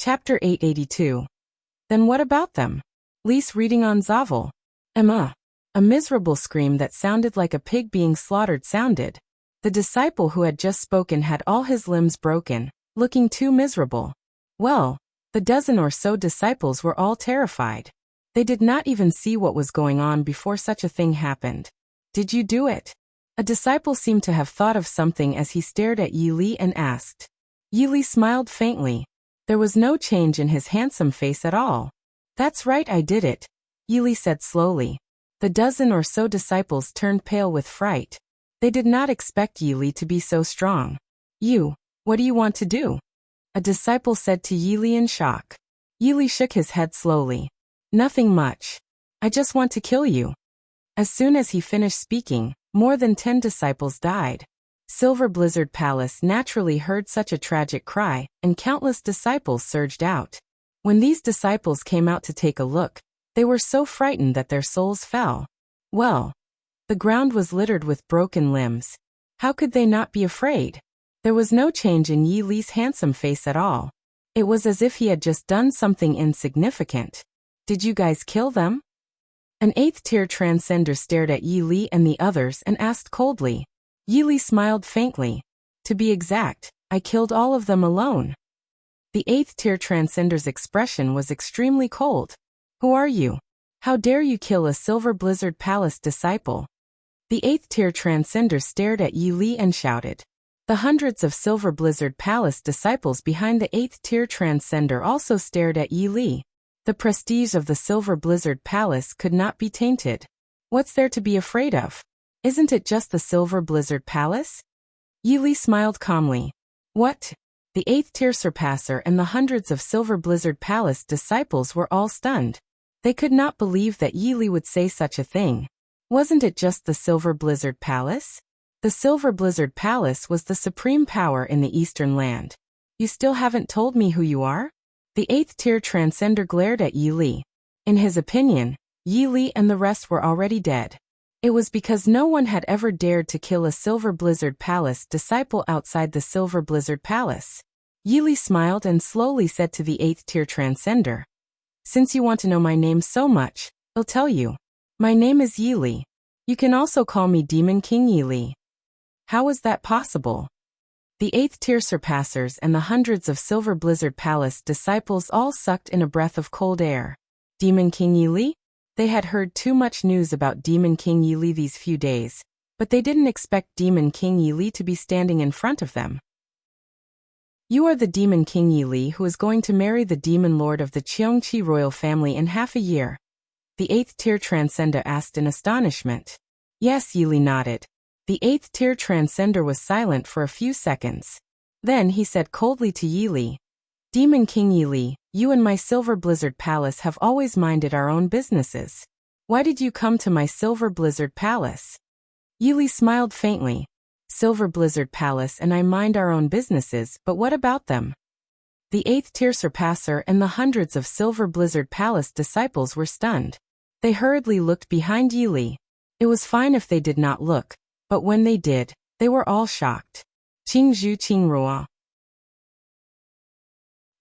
Chapter 882. Then what about them? Lise reading on Zavel. Emma. A miserable scream that sounded like a pig being slaughtered sounded. The disciple who had just spoken had all his limbs broken, looking too miserable. Well, the dozen or so disciples were all terrified. They did not even see what was going on before such a thing happened. Did you do it? A disciple seemed to have thought of something as he stared at Yi Li and asked. Yi Li smiled faintly. There was no change in his handsome face at all. That's right, I did it, Yi Li said slowly. The dozen or so disciples turned pale with fright. They did not expect Yi Li to be so strong. What do you want to do? A disciple said to Yi Li in shock. Yi Li shook his head slowly. Nothing much. I just want to kill you. As soon as he finished speaking, more than 10 disciples died. Silver Blizzard Palace naturally heard such a tragic cry, and countless disciples surged out. When these disciples came out to take a look, they were so frightened that their souls fell. Well, the ground was littered with broken limbs. How could they not be afraid? There was no change in Yi Li's handsome face at all. It was as if he had just done something insignificant. Did you guys kill them? An 8th-tier transcender stared at Yi Li and the others and asked coldly. Yi Li smiled faintly. To be exact, I killed all of them alone. The 8th-tier transcender's expression was extremely cold. Who are you? How dare you kill a Silver Blizzard Palace disciple? The 8th-tier transcender stared at Yi Li and shouted. The hundreds of Silver Blizzard Palace disciples behind the 8th-tier transcender also stared at Yi Li. The prestige of the Silver Blizzard Palace could not be tainted. What's there to be afraid of? Isn't it just the Silver Blizzard Palace? Yi Li smiled calmly. What? The 8th-tier surpasser and the hundreds of Silver Blizzard Palace disciples were all stunned. They could not believe that Yi Li would say such a thing. Wasn't it just the Silver Blizzard Palace? The Silver Blizzard Palace was the supreme power in the Eastern Land. You still haven't told me who you are? The 8th-tier transcender glared at Yi Li. In his opinion, Yi Li and the rest were already dead. It was because no one had ever dared to kill a Silver Blizzard Palace disciple outside the Silver Blizzard Palace. Yi Li smiled and slowly said to the 8th-tier transcender. Since you want to know my name so much, I'll tell you. My name is Yi Li. You can also call me Demon King Yi Li. How is that possible? The 8th-tier surpassers and the hundreds of Silver Blizzard Palace disciples all sucked in a breath of cold air. Demon King Yi Li? They had heard too much news about Demon King Yi Li these few days, but they didn't expect Demon King Yi Li to be standing in front of them. You are the Demon King Yi Li who is going to marry the Demon Lord of the Cheongqi royal family in half a year. The 8th-tier transcender asked in astonishment. Yes, Yi Li nodded. The 8th-tier transcender was silent for a few seconds. Then he said coldly to Yi Li. Demon King Yi Li, you and my Silver Blizzard Palace have always minded our own businesses. Why did you come to my Silver Blizzard Palace? Yi Li smiled faintly. Silver Blizzard Palace and I mind our own businesses, but what about them? The 8th-tier surpasser and the hundreds of Silver Blizzard Palace disciples were stunned. They hurriedly looked behind Yi Li. It was fine if they did not look, but when they did, they were all shocked. Qingzhu Qingrua.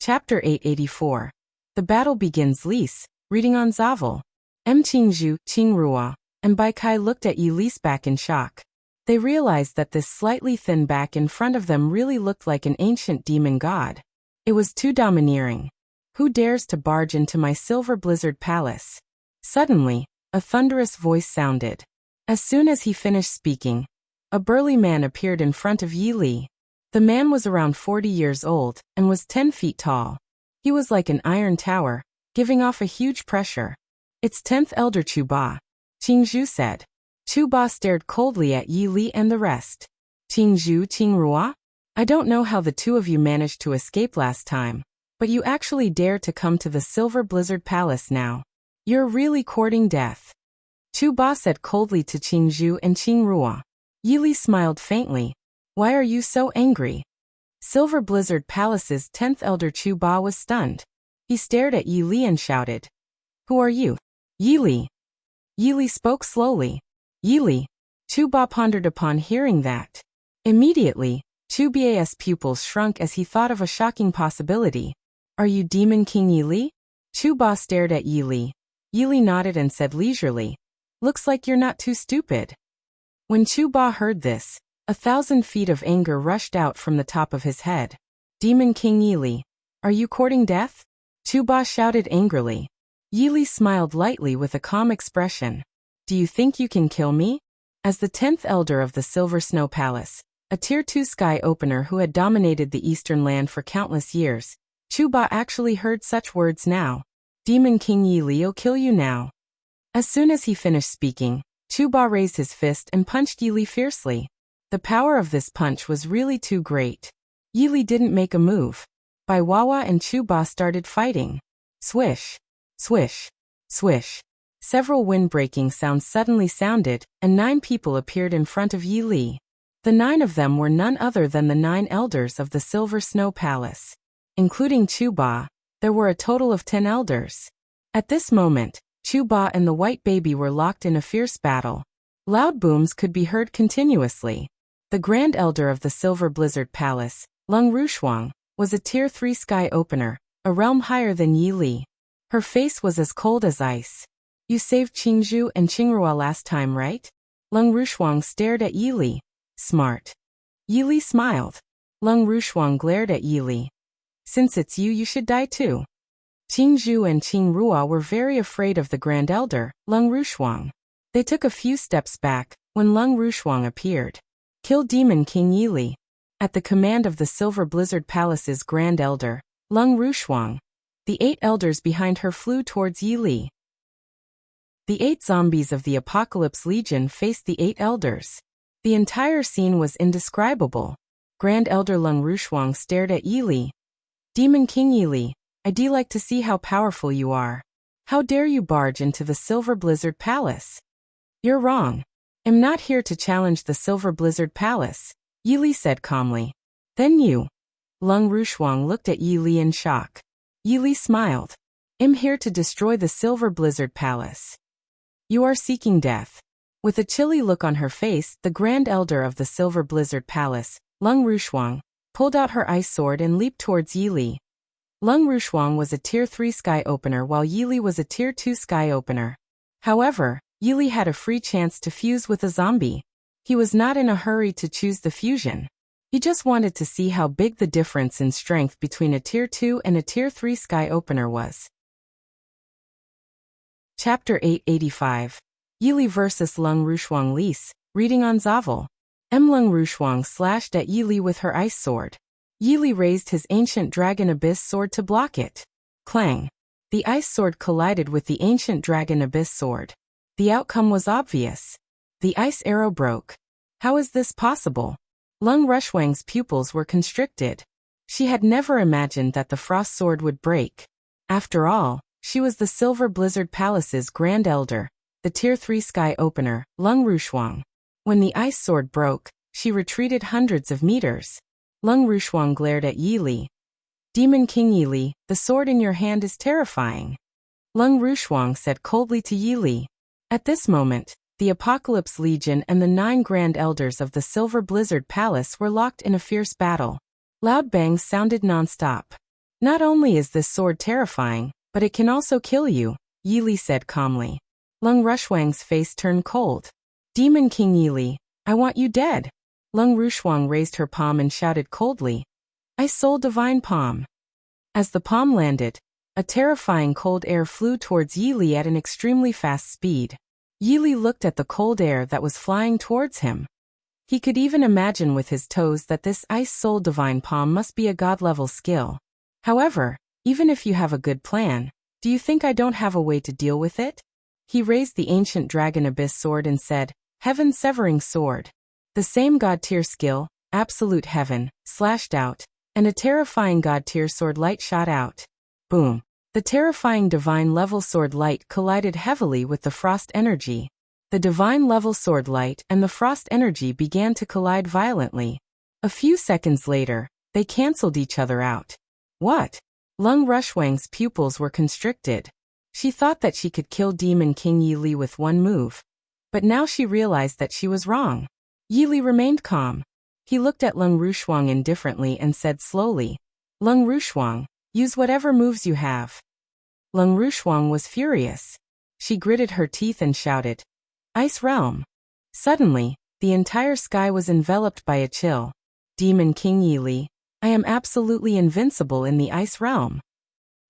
Chapter 884. The battle begins. Lise, reading on Zavel. Qingzhu Qingrua, and Bai Kai looked at Yi Li's back in shock. They realized that this slightly thin back in front of them really looked like an ancient demon god. It was too domineering. Who dares to barge into my Silver Blizzard Palace? Suddenly, a thunderous voice sounded. As soon as he finished speaking, a burly man appeared in front of Yi Li. The man was around 40 years old and was 10 feet tall. He was like an iron tower, giving off a huge pressure. It's 10th Elder Chu Ba, Qingzhu said. Chu Ba stared coldly at Yi Li and the rest. Qingzhu Qingrua? I don't know how the two of you managed to escape last time, but you actually dare to come to the Silver Blizzard Palace now. You're really courting death. Chu Ba said coldly to Qingzhu and Qingrua. Yi Li smiled faintly. Why are you so angry? Silver Blizzard Palace's 10th Elder Chu Ba was stunned. He stared at Yi Li and shouted. Who are you? Yi Li. Yi Li spoke slowly. Yi Li. Chu Ba pondered upon hearing that. Immediately, Chu Ba's pupils shrunk as he thought of a shocking possibility. Are you Demon King Yili? Chu Ba stared at Yili. Yili nodded and said leisurely, looks like you're not too stupid. When Chu Ba heard this, 1,000 feet of anger rushed out from the top of his head. Demon King Yili, are you courting death? Chu Ba shouted angrily. Yili smiled lightly with a calm expression. Do you think you can kill me? As the 10th elder of the Silver Snow Palace, a Tier 2 sky opener who had dominated the eastern land for countless years, Chu Ba actually heard such words now. Demon King Yili'll kill you now. As soon as he finished speaking, Chu Ba raised his fist and punched Yili fiercely. The power of this punch was really too great. Yili didn't make a move. Bai Wawa and Chu Ba started fighting. Swish, swish, swish. Several wind-breaking sounds suddenly sounded, and 9 people appeared in front of Yili. The 9 of them were none other than the 9 elders of the Silver Snow Palace. Including Chu Ba, there were a total of 10 elders. At this moment, Chu Ba and the White Baby were locked in a fierce battle. Loud booms could be heard continuously. The Grand Elder of the Silver Blizzard Palace, Lung Rushuang, was a Tier 3 sky opener, a realm higher than Yili. Her face was as cold as ice. You saved Qingzhu and Qingrua last time, right? Lung Rushuang stared at Yili. Smart. Yili smiled. Lung Rushuang glared at Yili. Since it's you, you should die too. Qingzhu and Qingrua were very afraid of the Grand Elder, Lung Rushuang. They took a few steps back when Lung Rushuang appeared. Kill Demon King Yili. At the command of the Silver Blizzard Palace's Grand Elder, Lung Rushuang, the 8 elders behind her flew towards Yili. The 8 zombies of the Apocalypse Legion faced the 8 elders. The entire scene was indescribable. Grand Elder Lung Rushuang stared at Yili. Demon King Yili, I'd like to see how powerful you are. How dare you barge into the Silver Blizzard Palace? You're wrong. I'm not here to challenge the Silver Blizzard Palace, Yili said calmly. Then you. Lung Rushuang looked at Yili in shock. Yili smiled. I'm here to destroy the Silver Blizzard Palace. You are seeking death. With a chilly look on her face, the Grand Elder of the Silver Blizzard Palace, Lung Rushuang, pulled out her ice sword and leaped towards Yili. Lung Rushuang was a Tier 3 sky opener while Yili was a Tier 2 sky opener. However, Yili had a free chance to fuse with a zombie. He was not in a hurry to choose the fusion. He just wanted to see how big the difference in strength between a Tier 2 and a Tier 3 sky opener was. Chapter 885. Yili vs. Lung Rushuang Lise, reading on Zavel. Lung Rushuang slashed at Yili with her ice sword. Yili raised his ancient Dragon Abyss sword to block it. Clang. The ice sword collided with the ancient Dragon Abyss sword. The outcome was obvious. The ice arrow broke. How is this possible? Lung Rushuang's pupils were constricted. She had never imagined that the frost sword would break. After all, she was the Silver Blizzard Palace's Grand Elder, the Tier 3 sky opener, Lung Rushuang. When the ice sword broke, she retreated hundreds of meters. Lung Rushuang glared at Yili. Demon King Yili, the sword in your hand is terrifying. Lung Rushuang said coldly to Yili. At this moment, the Apocalypse Legion and the 9 Grand Elders of the Silver Blizzard Palace were locked in a fierce battle. Loud bangs sounded non-stop. Not only is this sword terrifying, but it can also kill you, Yili said calmly. Lung Rushuang's face turned cold. Demon King Yili, I want you dead. Lung Rushuang raised her palm and shouted coldly. Ice Soul Divine Palm. As the palm landed, a terrifying cold air flew towards Yili at an extremely fast speed. Yili looked at the cold air that was flying towards him. He could even imagine with his toes that this Ice Soul Divine Palm must be a god-level skill. However, even if you have a good plan, do you think I don't have a way to deal with it? He raised the ancient Dragon Abyss sword and said, Heaven-severing sword. The same god-tier skill, Absolute Heaven, slashed out, and a terrifying god-tier sword light shot out. Boom. The terrifying divine-level sword light collided heavily with the frost energy. The divine-level sword light and the frost energy began to collide violently. A few seconds later, they cancelled each other out. What? Lung Rushuang's pupils were constricted. She thought that she could kill Demon King Yili with one move. But now she realized that she was wrong. Yili remained calm. He looked at Lung Rushuang indifferently and said slowly, Lung Rushuang, Use whatever moves you have. Lung Rushuang was furious. She gritted her teeth and shouted, Ice Realm. Suddenly, the entire sky was enveloped by a chill. Demon King Yili, I am absolutely invincible in the Ice Realm.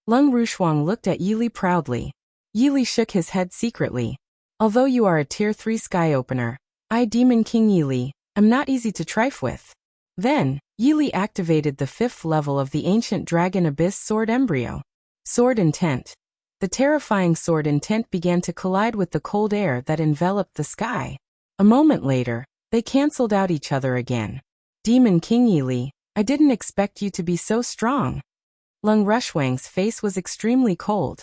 Lung Rushuang looked at Yili proudly. Yili shook his head secretly. Although you are a Tier 3 sky opener, I, Demon King Yili, am not easy to trife with. Then, Yili activated the 5th level of the ancient Dragon Abyss Sword Embryo. Sword Intent. The terrifying sword intent began to collide with the cold air that enveloped the sky. A moment later, they cancelled out each other again. Demon King Yili, I didn't expect you to be so strong. Lung Rushuang's face was extremely cold.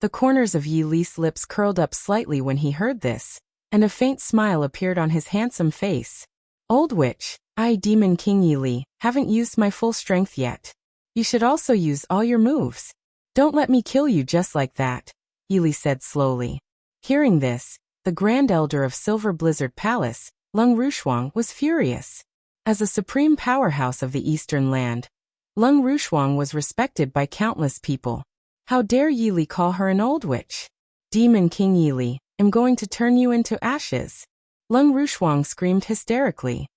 The corners of Yili's lips curled up slightly when he heard this, and a faint smile appeared on his handsome face. Old witch, I, Demon King Yili, haven't used my full strength yet. You should also use all your moves. Don't let me kill you just like that, Yili said slowly. Hearing this, the Grand Elder of Silver Blizzard Palace, Lung Rushuang, was furious. As a supreme powerhouse of the Eastern Land, Lung Rushuang was respected by countless people. How dare Yili call her an old witch? Demon King Yili, I'm going to turn you into ashes. Lung Rushuang screamed hysterically.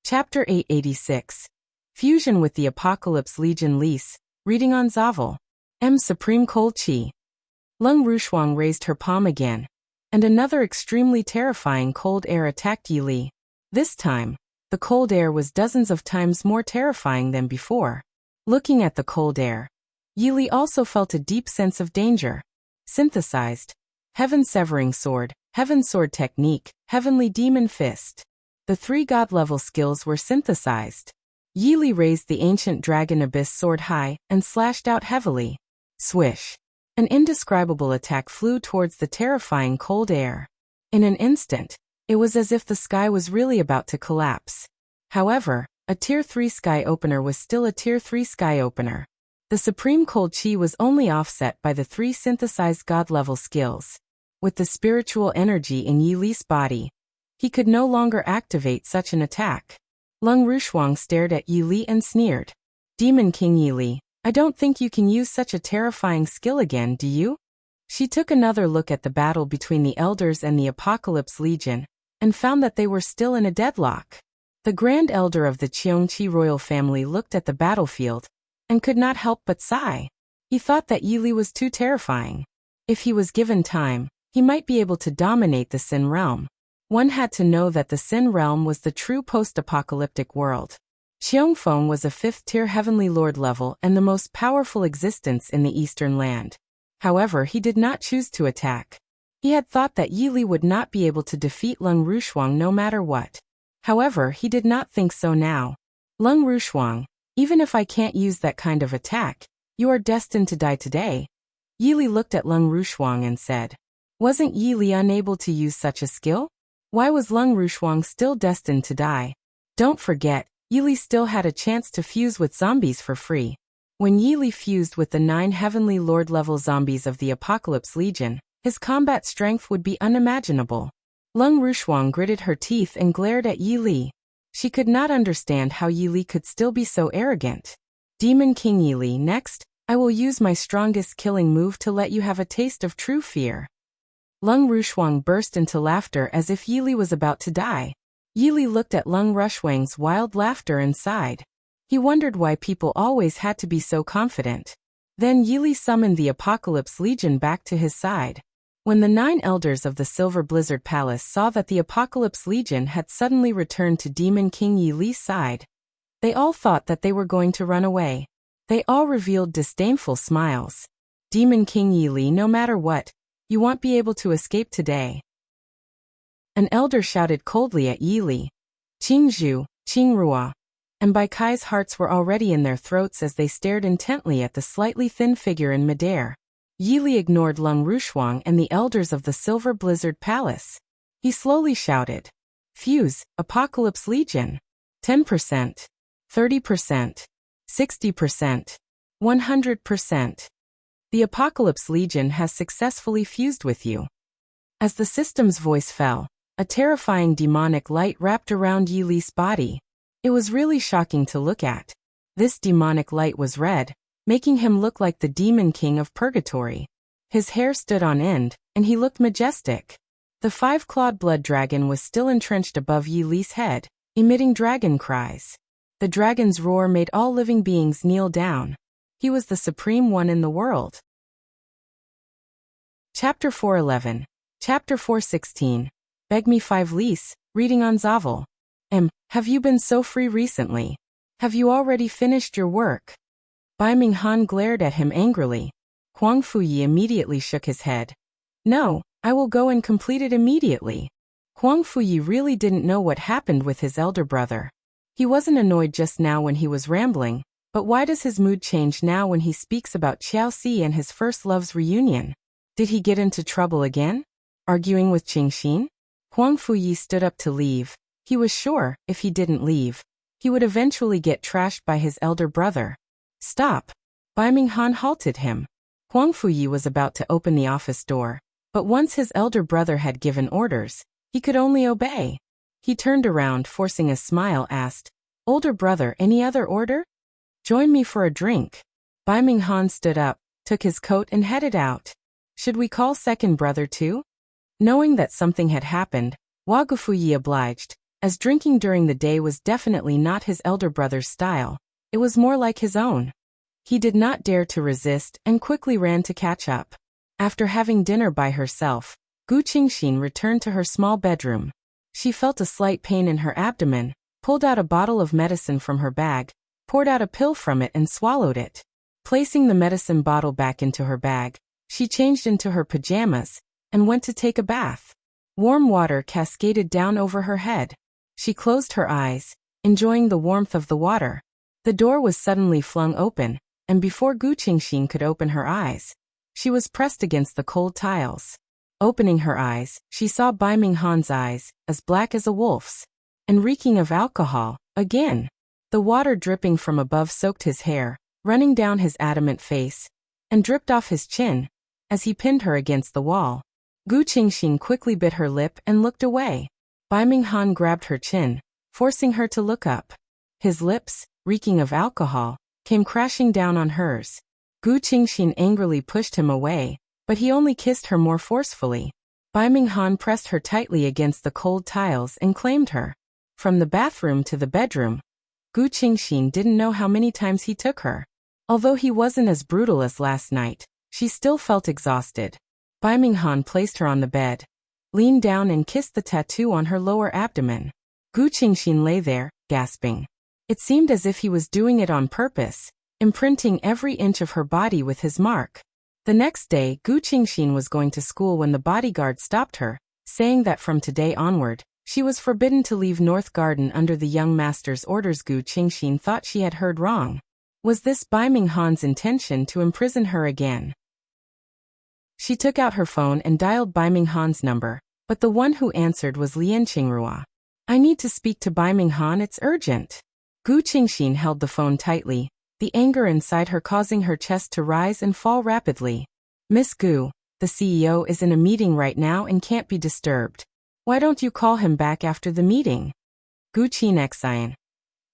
Chapter 886. Fusion with the Apocalypse Legion Lease, reading on Zavel. Supreme Cold Chi. Lung Rushuang raised her palm again, and another extremely terrifying cold air attacked Yili. This time, the cold air was dozens of times more terrifying than before. Looking at the cold air, Yili also felt a deep sense of danger. Synthesized. Heaven Severing Sword, Heaven Sword Technique, Heavenly Demon Fist. The 3 god-level skills were synthesized. Yili raised the ancient Dragon Abyss sword high and slashed out heavily. Swish. An indescribable attack flew towards the terrifying cold air. In an instant, it was as if the sky was really about to collapse. However, a Tier 3 sky opener was still a Tier 3 sky opener. The Supreme Cold Chi was only offset by the 3 synthesized god-level skills. With the spiritual energy in Yili's body, he could no longer activate such an attack. Lung Rushuang stared at Yili and sneered. Demon King Yili, I don't think you can use such a terrifying skill again, do you? She took another look at the battle between the Elders and the Apocalypse Legion, and found that they were still in a deadlock. The Grand Elder of the Cheongqi royal family looked at the battlefield, and could not help but sigh. He thought that Yili was too terrifying. If he was given time, he might be able to dominate the Sin realm. One had to know that the Sin realm was the true post-apocalyptic world. Cheongfeng was a 5th-tier Heavenly Lord level and the most powerful existence in the Eastern Land. However, he did not choose to attack. He had thought that Yili would not be able to defeat Lung Rushuang no matter what. However, he did not think so now. Lung Rushuang, even if I can't use that kind of attack, you are destined to die today. Yili looked at Lung Rushuang and said, wasn't Yili unable to use such a skill? Why was Lung Rushuang still destined to die? Don't forget, Yili still had a chance to fuse with zombies for free. When Yili fused with the 9 Heavenly Lord level zombies of the Apocalypse Legion, his combat strength would be unimaginable. Lung Rushuang gritted her teeth and glared at Yili. She could not understand how Yili could still be so arrogant. Demon King Yili, next, I will use my strongest killing move to let you have a taste of true fear. Lung Rushuang burst into laughter as if Yili was about to die. Yili looked at Lung Rushuang's wild laughter and sighed. He wondered why people always had to be so confident. Then Yili summoned the Apocalypse Legion back to his side. When the 9 elders of the Silver Blizzard Palace saw that the Apocalypse Legion had suddenly returned to Demon King Yili's side, they all thought that they were going to run away. They all revealed disdainful smiles. Demon King Yili, no matter what, you won't be able to escape today. An elder shouted coldly at Yili. Qingzhu, Qingrua. And Bai Kai's hearts were already in their throats as they stared intently at the slightly thin figure in midair. Yili ignored Lung Rushuang and the elders of the Silver Blizzard Palace. He slowly shouted. Fuse, Apocalypse Legion. 10%. 30%. 60%. 100%. The Apocalypse Legion has successfully fused with you. As the system's voice fell, a terrifying demonic light wrapped around Yili's body. It was really shocking to look at. This demonic light was red, making him look like the demon king of purgatory. His hair stood on end, and he looked majestic. The five-clawed blood dragon was still entrenched above Yi Li's head, emitting dragon cries. The dragon's roar made all living beings kneel down. He was the supreme one in the world. Chapter 4:11. Chapter 4:16. Beg me 5 lis, reading on Zavel. Have you been so free recently? Have you already finished your work? Bai Minghan glared at him angrily. Huang Fuyi immediately shook his head. No, I will go and complete it immediately. Huang Fuyi really didn't know what happened with his elder brother. He wasn't annoyed just now when he was rambling, but why does his mood change now when he speaks about Qiao Si and his first love's reunion? Did he get into trouble again? Arguing with Qingxin? Huang Fuyi stood up to leave. He was sure, if he didn't leave, he would eventually get trashed by his elder brother. Stop! Bai Minghan halted him. Huang Fuyi was about to open the office door, but once his elder brother had given orders, he could only obey. He turned around, forcing a smile, asked, Older brother, any other order? Join me for a drink. Bai Minghan stood up, took his coat and headed out. Should we call second brother too? Knowing that something had happened, Wagafuyi obliged, as drinking during the day was definitely not his elder brother's style. It was more like his own. He did not dare to resist and quickly ran to catch up. After having dinner by herself, Gu Qingxin returned to her small bedroom. She felt a slight pain in her abdomen, pulled out a bottle of medicine from her bag, poured out a pill from it and swallowed it. Placing the medicine bottle back into her bag, she changed into her pajamas and went to take a bath. Warm water cascaded down over her head. She closed her eyes, enjoying the warmth of the water. The door was suddenly flung open, and before Gu Qingxin could open her eyes, she was pressed against the cold tiles. Opening her eyes, she saw Bai Minghan's eyes, as black as a wolf's, and reeking of alcohol, again. The water dripping from above soaked his hair, running down his adamant face, and dripped off his chin, as he pinned her against the wall. Gu Qingxin quickly bit her lip and looked away. Bai Minghan grabbed her chin, forcing her to look up. His lips, reeking of alcohol, came crashing down on hers. Gu Qingxin angrily pushed him away, but he only kissed her more forcefully. Bai Minghan pressed her tightly against the cold tiles and claimed her. From the bathroom to the bedroom, Gu Qingxin didn't know how many times he took her. Although he wasn't as brutal as last night, she still felt exhausted. Bai Minghan placed her on the bed, leaned down and kissed the tattoo on her lower abdomen. Gu Qingxin lay there, gasping. It seemed as if he was doing it on purpose, imprinting every inch of her body with his mark. The next day, Gu Qingxin was going to school when the bodyguard stopped her, saying that from today onward, she was forbidden to leave North Garden under the young master's orders. Gu Qingxin thought she had heard wrong. Was this Bai Minghan's intention to imprison her again? She took out her phone and dialed Bai Minghan's number, but the one who answered was Lian Qingrua. I need to speak to Bai Minghan, it's urgent. Gu Qingxin held the phone tightly, the anger inside her causing her chest to rise and fall rapidly. Miss Gu, the CEO is in a meeting right now and can't be disturbed. Why don't you call him back after the meeting? Gu Qingxian.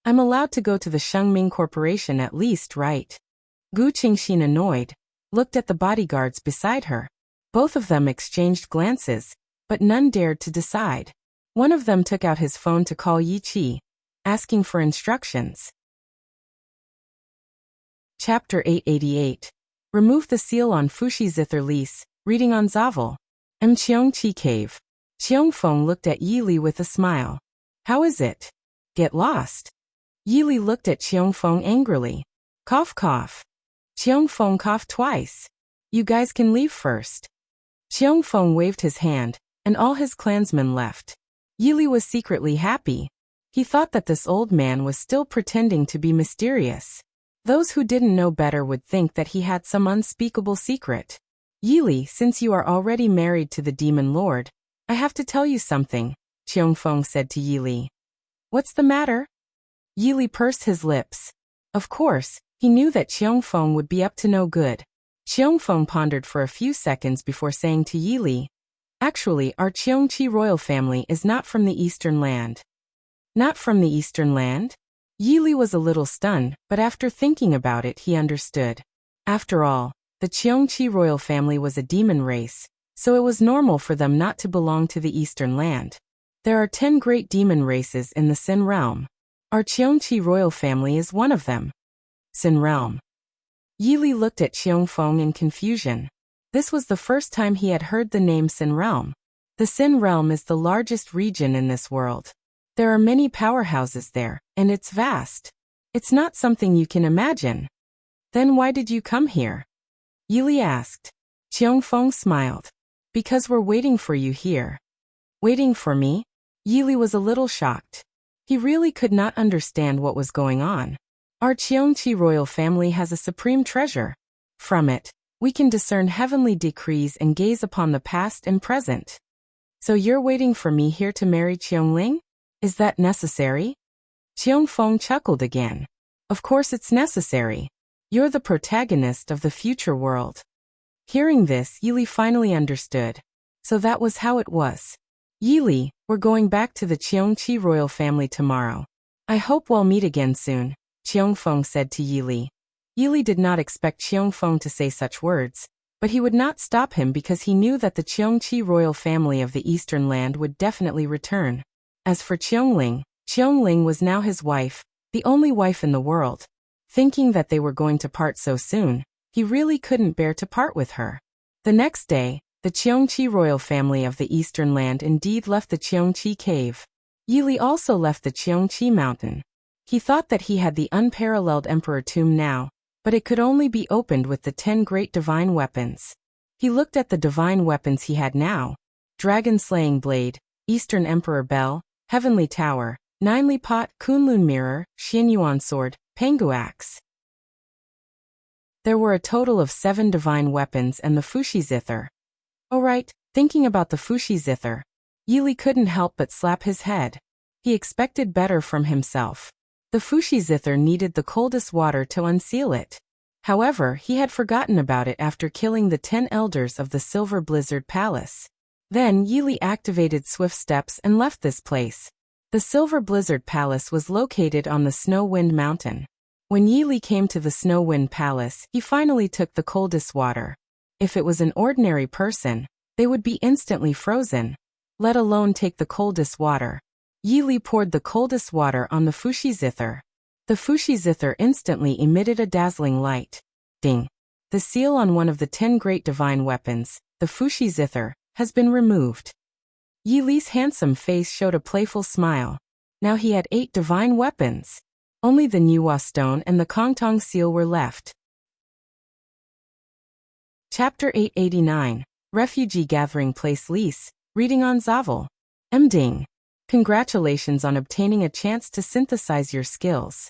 I'm allowed to go to the Shengming Corporation at least, right? Gu Qingxin, annoyed, looked at the bodyguards beside her. Both of them exchanged glances, but none dared to decide. One of them took out his phone to call Yi Qi, asking for instructions. Chapter 888. Remove the seal on Fushi Zither Lease, reading on Zavel. Qiong Chi Cave. Qiong Feng looked at Yi Li with a smile. How is it? Get lost? Yi Li looked at Qiong Feng angrily. Cough cough. Qiong Feng coughed twice. You guys can leave first. Qiong Feng waved his hand, and all his clansmen left. Yi Li was secretly happy. He thought that this old man was still pretending to be mysterious. Those who didn't know better would think that he had some unspeakable secret. Yi Li, since you are already married to the demon lord, I have to tell you something, Qiong Feng said to Yi Li. What's the matter? Yi Li pursed his lips. Of course, he knew that Qiong Feng would be up to no good. Qiong Feng pondered for a few seconds before saying to Yi Li, actually, our Qiong Chi royal family is not from the Eastern Land. Not from the Eastern Land? Yili was a little stunned, but after thinking about it he understood. After all, the Cheongqi royal family was a demon race, so it was normal for them not to belong to the Eastern Land. There are 10 great demon races in the Sin realm. Our Cheongqi royal family is one of them. Sin realm. Yili looked at Cheongfeng in confusion. This was the first time he had heard the name Sin realm. The Sin realm is the largest region in this world. There are many powerhouses there, and it's vast. It's not something you can imagine. Then why did you come here? Yili asked. Cheongfeng smiled. Because we're waiting for you here. Waiting for me? Yili was a little shocked. He really could not understand what was going on. Our Cheongqi royal family has a supreme treasure. From it, we can discern heavenly decrees and gaze upon the past and present. So you're waiting for me here to marry Cheongling? Is that necessary? Cheongfeng chuckled again. Of course it's necessary. You're the protagonist of the future world. Hearing this, Yili finally understood. So that was how it was. Yili, we're going back to the Cheongqi royal family tomorrow. I hope we'll meet again soon, Cheongfeng said to Yili. Yili did not expect Cheongfeng to say such words, but he would not stop him because he knew that the Cheongqi royal family of the Eastern Land would definitely return. As for Cheongling was now his wife, the only wife in the world. Thinking that they were going to part so soon, he really couldn't bear to part with her. The next day, the Cheongqi royal family of the Eastern Land indeed left the Cheongqi cave. Yili also left the Cheongqi mountain. He thought that he had the unparalleled emperor tomb now, but it could only be opened with the 10 great divine weapons. He looked at the divine weapons he had now. Dragon-slaying blade, Eastern Emperor bell, heavenly tower, Ninely pot, Kunlun mirror, Xianyuan sword, Pengu axe. There were a total of 7 divine weapons and the Fushi zither. Oh right, thinking about the Fushi zither, Yili couldn't help but slap his head. He expected better from himself. The Fushi zither needed the coldest water to unseal it. However, he had forgotten about it after killing the 10 elders of the Silver Blizzard Palace. Then Yili activated swift steps and left this place. The Silver Blizzard Palace was located on the Snow Wind Mountain. When Yili came to the Snow Wind Palace, he finally took the coldest water. If it was an ordinary person, they would be instantly frozen, let alone take the coldest water. Yili poured the coldest water on the Fushi zither. The Fushi zither instantly emitted a dazzling light. Ding! The seal on one of the 10 great divine weapons, the Fushi zither, has been removed. Yili's handsome face showed a playful smile. Now he had 8 divine weapons. Only the Nuwa stone and the Kongtong seal were left. Chapter 889, Refugee Gathering Place Lease, reading on Zavel. Mding. Congratulations on obtaining a chance to synthesize your skills.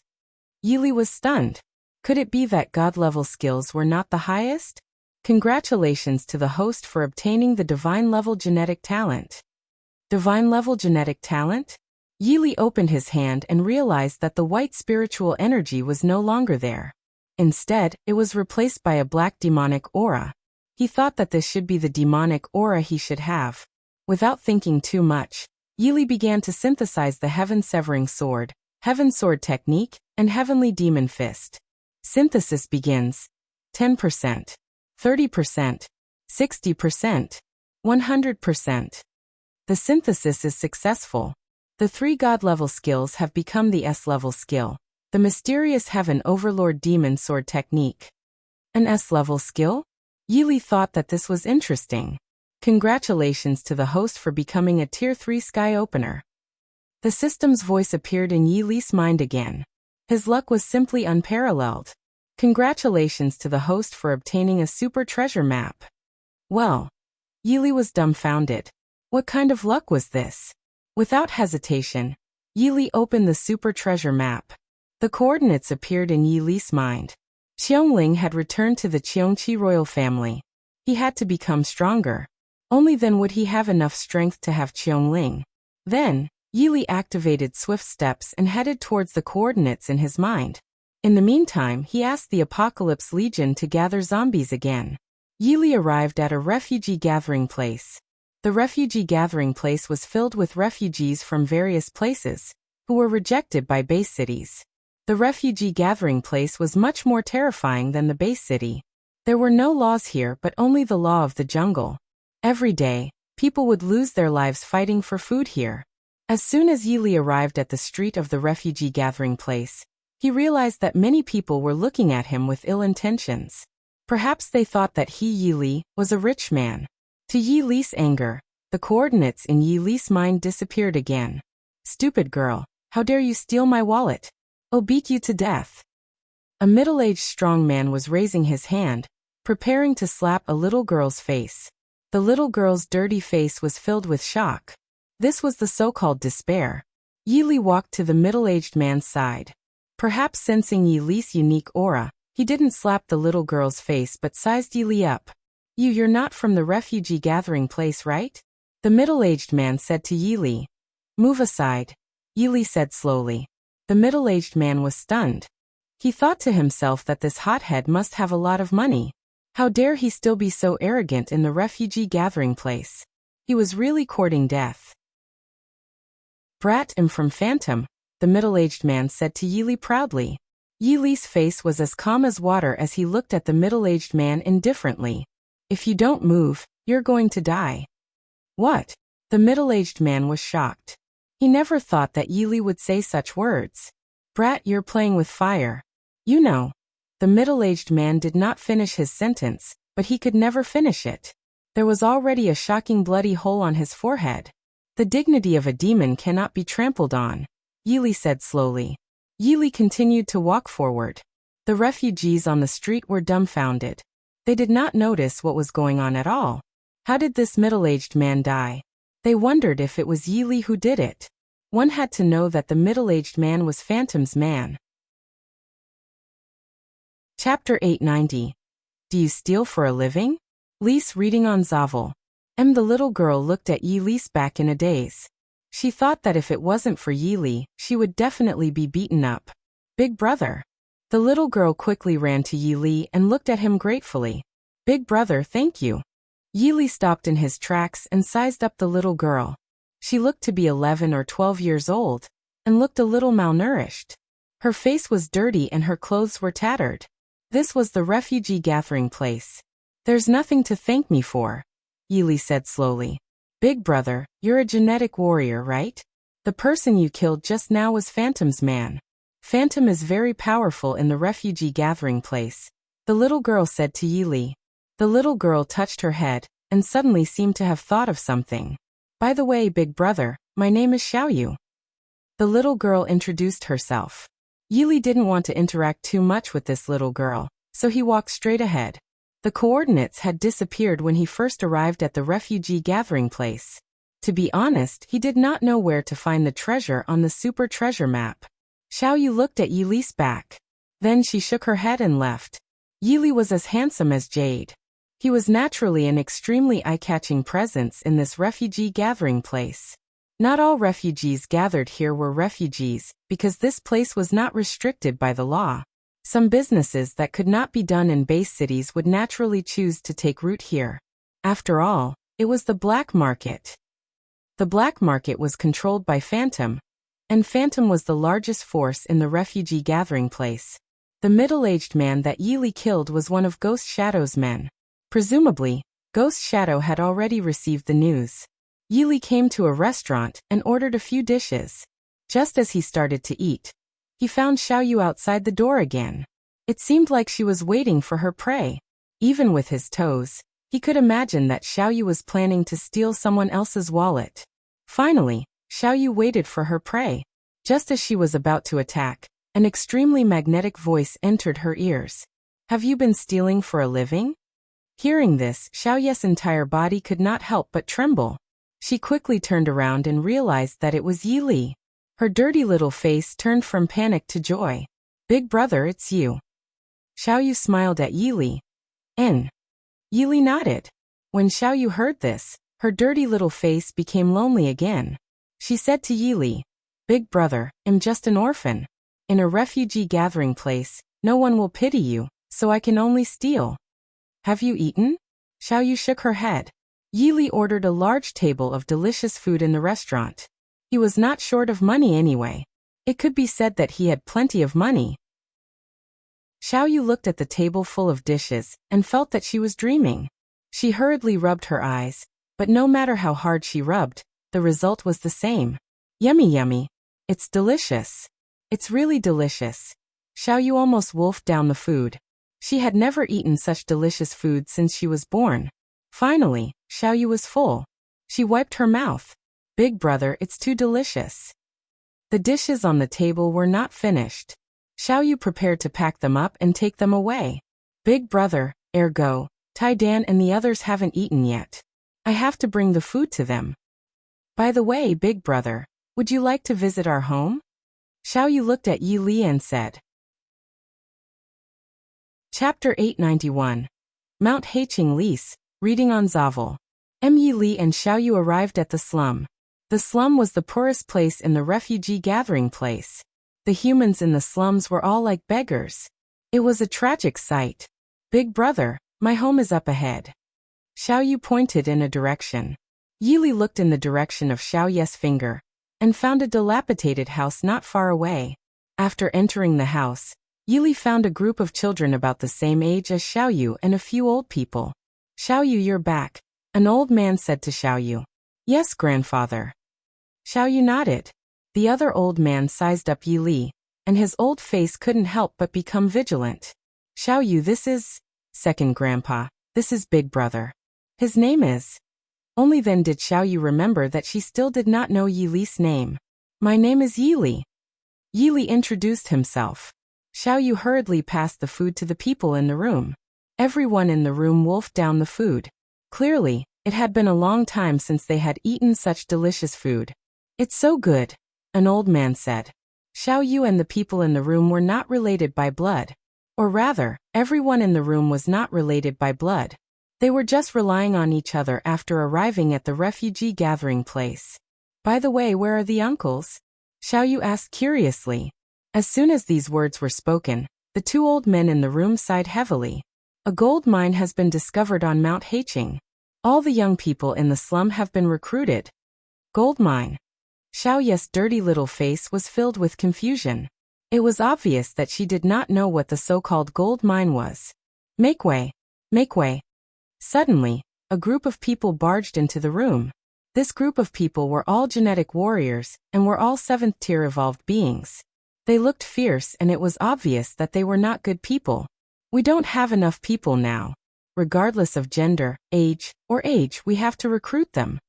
Yili was stunned. Could it be that God-level skills were not the highest? Congratulations to the host for obtaining the divine-level genetic talent. Divine-level genetic talent? Yili opened his hand and realized that the white spiritual energy was no longer there. Instead, it was replaced by a black demonic aura. He thought that this should be the demonic aura he should have. Without thinking too much, Yili began to synthesize the Heaven-Severing Sword, Heaven Sword Technique, and Heavenly Demon Fist. Synthesis begins. 10%, 30%, 60%, 100%. The synthesis is successful. The 3 God-level skills have become the S-level skill, the mysterious Heaven Overlord Demon Sword Technique. An S-level skill? Yili thought that this was interesting. Congratulations to the host for becoming a Tier 3 Sky Opener. The system's voice appeared in Yili's mind again. His luck was simply unparalleled. Congratulations to the host for obtaining a super treasure map. Well, Yili was dumbfounded. What kind of luck was this? Without hesitation, Yili opened the super treasure map. The coordinates appeared in Yili's mind. Cheongling had returned to the Cheongqi royal family. He had to become stronger. Only then would he have enough strength to have Cheongling. Then, Yili activated swift steps and headed towards the coordinates in his mind. In the meantime, he asked the Apocalypse Legion to gather zombies again. Yili arrived at a refugee gathering place. The refugee gathering place was filled with refugees from various places, who were rejected by base cities. The refugee gathering place was much more terrifying than the base city. There were no laws here but only the law of the jungle. Every day, people would lose their lives fighting for food here. As soon as Yili arrived at the street of the refugee gathering place, he realized that many people were looking at him with ill intentions. Perhaps they thought that he, Yili, was a rich man. To Yili's anger, the coordinates in Yili's mind disappeared again. Stupid girl, how dare you steal my wallet? I'll beat you to death. A middle-aged strong man was raising his hand, preparing to slap a little girl's face. The little girl's dirty face was filled with shock. This was the so-called despair. Yili walked to the middle-aged man's side. Perhaps sensing Yili's unique aura, he didn't slap the little girl's face but sized Yili up. You're not from the refugee gathering place, right? The middle-aged man said to Yili. Move aside, Yili said slowly. The middle-aged man was stunned. He thought to himself that this hothead must have a lot of money. How dare he still be so arrogant in the refugee gathering place? He was really courting death. Brat, I'm from Phantom, the middle-aged man said to Yili proudly. Yili's face was as calm as water as he looked at the middle-aged man indifferently. If you don't move, you're going to die. What? The middle-aged man was shocked. He never thought that Yili would say such words. Brat, you're playing with fire. You know. The middle-aged man did not finish his sentence, but he could never finish it. There was already a shocking bloody hole on his forehead. The dignity of a demon cannot be trampled on, Yili said slowly. Yili continued to walk forward. The refugees on the street were dumbfounded. They did not notice what was going on at all. How did this middle-aged man die? They wondered if it was Yili who did it. One had to know that the middle-aged man was Phantom's man. Chapter 890. Do you steal for a living? Lise reading on Zavel. The little girl looked at Yili's back in a daze. She thought that if it wasn't for Yili, she would definitely be beaten up. Big brother. The little girl quickly ran to Yili and looked at him gratefully. Big brother, thank you. Yili stopped in his tracks and sized up the little girl. She looked to be 11 or 12 years old, and looked a little malnourished. Her face was dirty and her clothes were tattered. This was the refugee gathering place. There's nothing to thank me for, Yili said slowly. Big brother, you're a genetic warrior, right? The person you killed just now was Phantom's man. Phantom is very powerful in the refugee gathering place, the little girl said to Yili. The little girl touched her head, and suddenly seemed to have thought of something. By the way, big brother, my name is Xiaoyu. The little girl introduced herself. Yili didn't want to interact too much with this little girl, so he walked straight ahead. The coordinates had disappeared when he first arrived at the refugee gathering place. To be honest, he did not know where to find the treasure on the super treasure map. Xiaoyu looked at Yili's back. Then she shook her head and left. Yili was as handsome as jade. He was naturally an extremely eye-catching presence in this refugee gathering place. Not all refugees gathered here were refugees, because this place was not restricted by the law. Some businesses that could not be done in base cities would naturally choose to take root here. After all, it was the black market. The black market was controlled by Phantom, and Phantom was the largest force in the refugee gathering place. The middle-aged man that Yili killed was one of Ghost Shadow's men. Presumably, Ghost Shadow had already received the news. Yili came to a restaurant and ordered a few dishes. Just as he started to eat, he found Xiaoyu outside the door again. It seemed like she was waiting for her prey. Even with his toes, he could imagine that Xiaoyu was planning to steal someone else's wallet. Finally, Xiaoyu waited for her prey. Just as she was about to attack, an extremely magnetic voice entered her ears. Have you been stealing for a living? Hearing this, Xiaoyu's entire body could not help but tremble. She quickly turned around and realized that it was Yili. Her dirty little face turned from panic to joy. Big brother, it's you. Xiaoyu smiled at Yili. Yili nodded. When Xiaoyu heard this, her dirty little face became lonely again. She said to Yili, Big brother, I'm just an orphan. In a refugee gathering place, no one will pity you, so I can only steal. Have you eaten? Xiaoyu shook her head. Yili ordered a large table of delicious food in the restaurant. He was not short of money anyway. It could be said that he had plenty of money. Xiao Yu looked at the table full of dishes and felt that she was dreaming. She hurriedly rubbed her eyes, but no matter how hard she rubbed, the result was the same. Yummy yummy. It's delicious. It's really delicious. Xiao Yu almost wolfed down the food. She had never eaten such delicious food since she was born. Finally, Xiao Yu was full. She wiped her mouth. Big brother, it's too delicious. The dishes on the table were not finished. Xiao Yu prepared to pack them up and take them away. Big brother, ergo, Tai Dan and the others haven't eaten yet. I have to bring the food to them. By the way, big brother, would you like to visit our home? Xiao Yu looked at Yi Li and said. Chapter 891. Mount Haiqing Lease, reading on Zavel. Yi Li and Xiao Yu arrived at the slum. The slum was the poorest place in the refugee gathering place. The humans in the slums were all like beggars. It was a tragic sight. Big brother, my home is up ahead. Xiao Yu pointed in a direction. Yi Li looked in the direction of Xiao Yu's finger and found a dilapidated house not far away. After entering the house, Yi Li found a group of children about the same age as Xiao Yu and a few old people. Xiao Yu, you're back, an old man said to Xiao Yu. Yes, grandfather. Xiao Yu nodded. The other old man sized up Yi Li, and his old face couldn't help but become vigilant. Xiao Yu, this is... Second grandpa, this is big brother. His name is... Only then did Xiao Yu remember that she still did not know Yi Li's name. My name is Yi Li. Yi Li introduced himself. Xiao Yu hurriedly passed the food to the people in the room. Everyone in the room wolfed down the food. Clearly, it had been a long time since they had eaten such delicious food. It's so good, an old man said. Xiao Yu and the people in the room were not related by blood. Or rather, everyone in the room was not related by blood. They were just relying on each other after arriving at the refugee gathering place. By the way, where are the uncles? Xiao Yu asked curiously. As soon as these words were spoken, the two old men in the room sighed heavily. A gold mine has been discovered on Mount Haiqing. All the young people in the slum have been recruited. Gold mine. Xiao Yu's dirty little face was filled with confusion. It was obvious that she did not know what the so-called gold mine was. Make way. Make way. Suddenly, a group of people barged into the room. This group of people were all genetic warriors and were all 7th-tier evolved beings. They looked fierce and it was obvious that they were not good people. We don't have enough people now. Regardless of gender, age, we have to recruit them.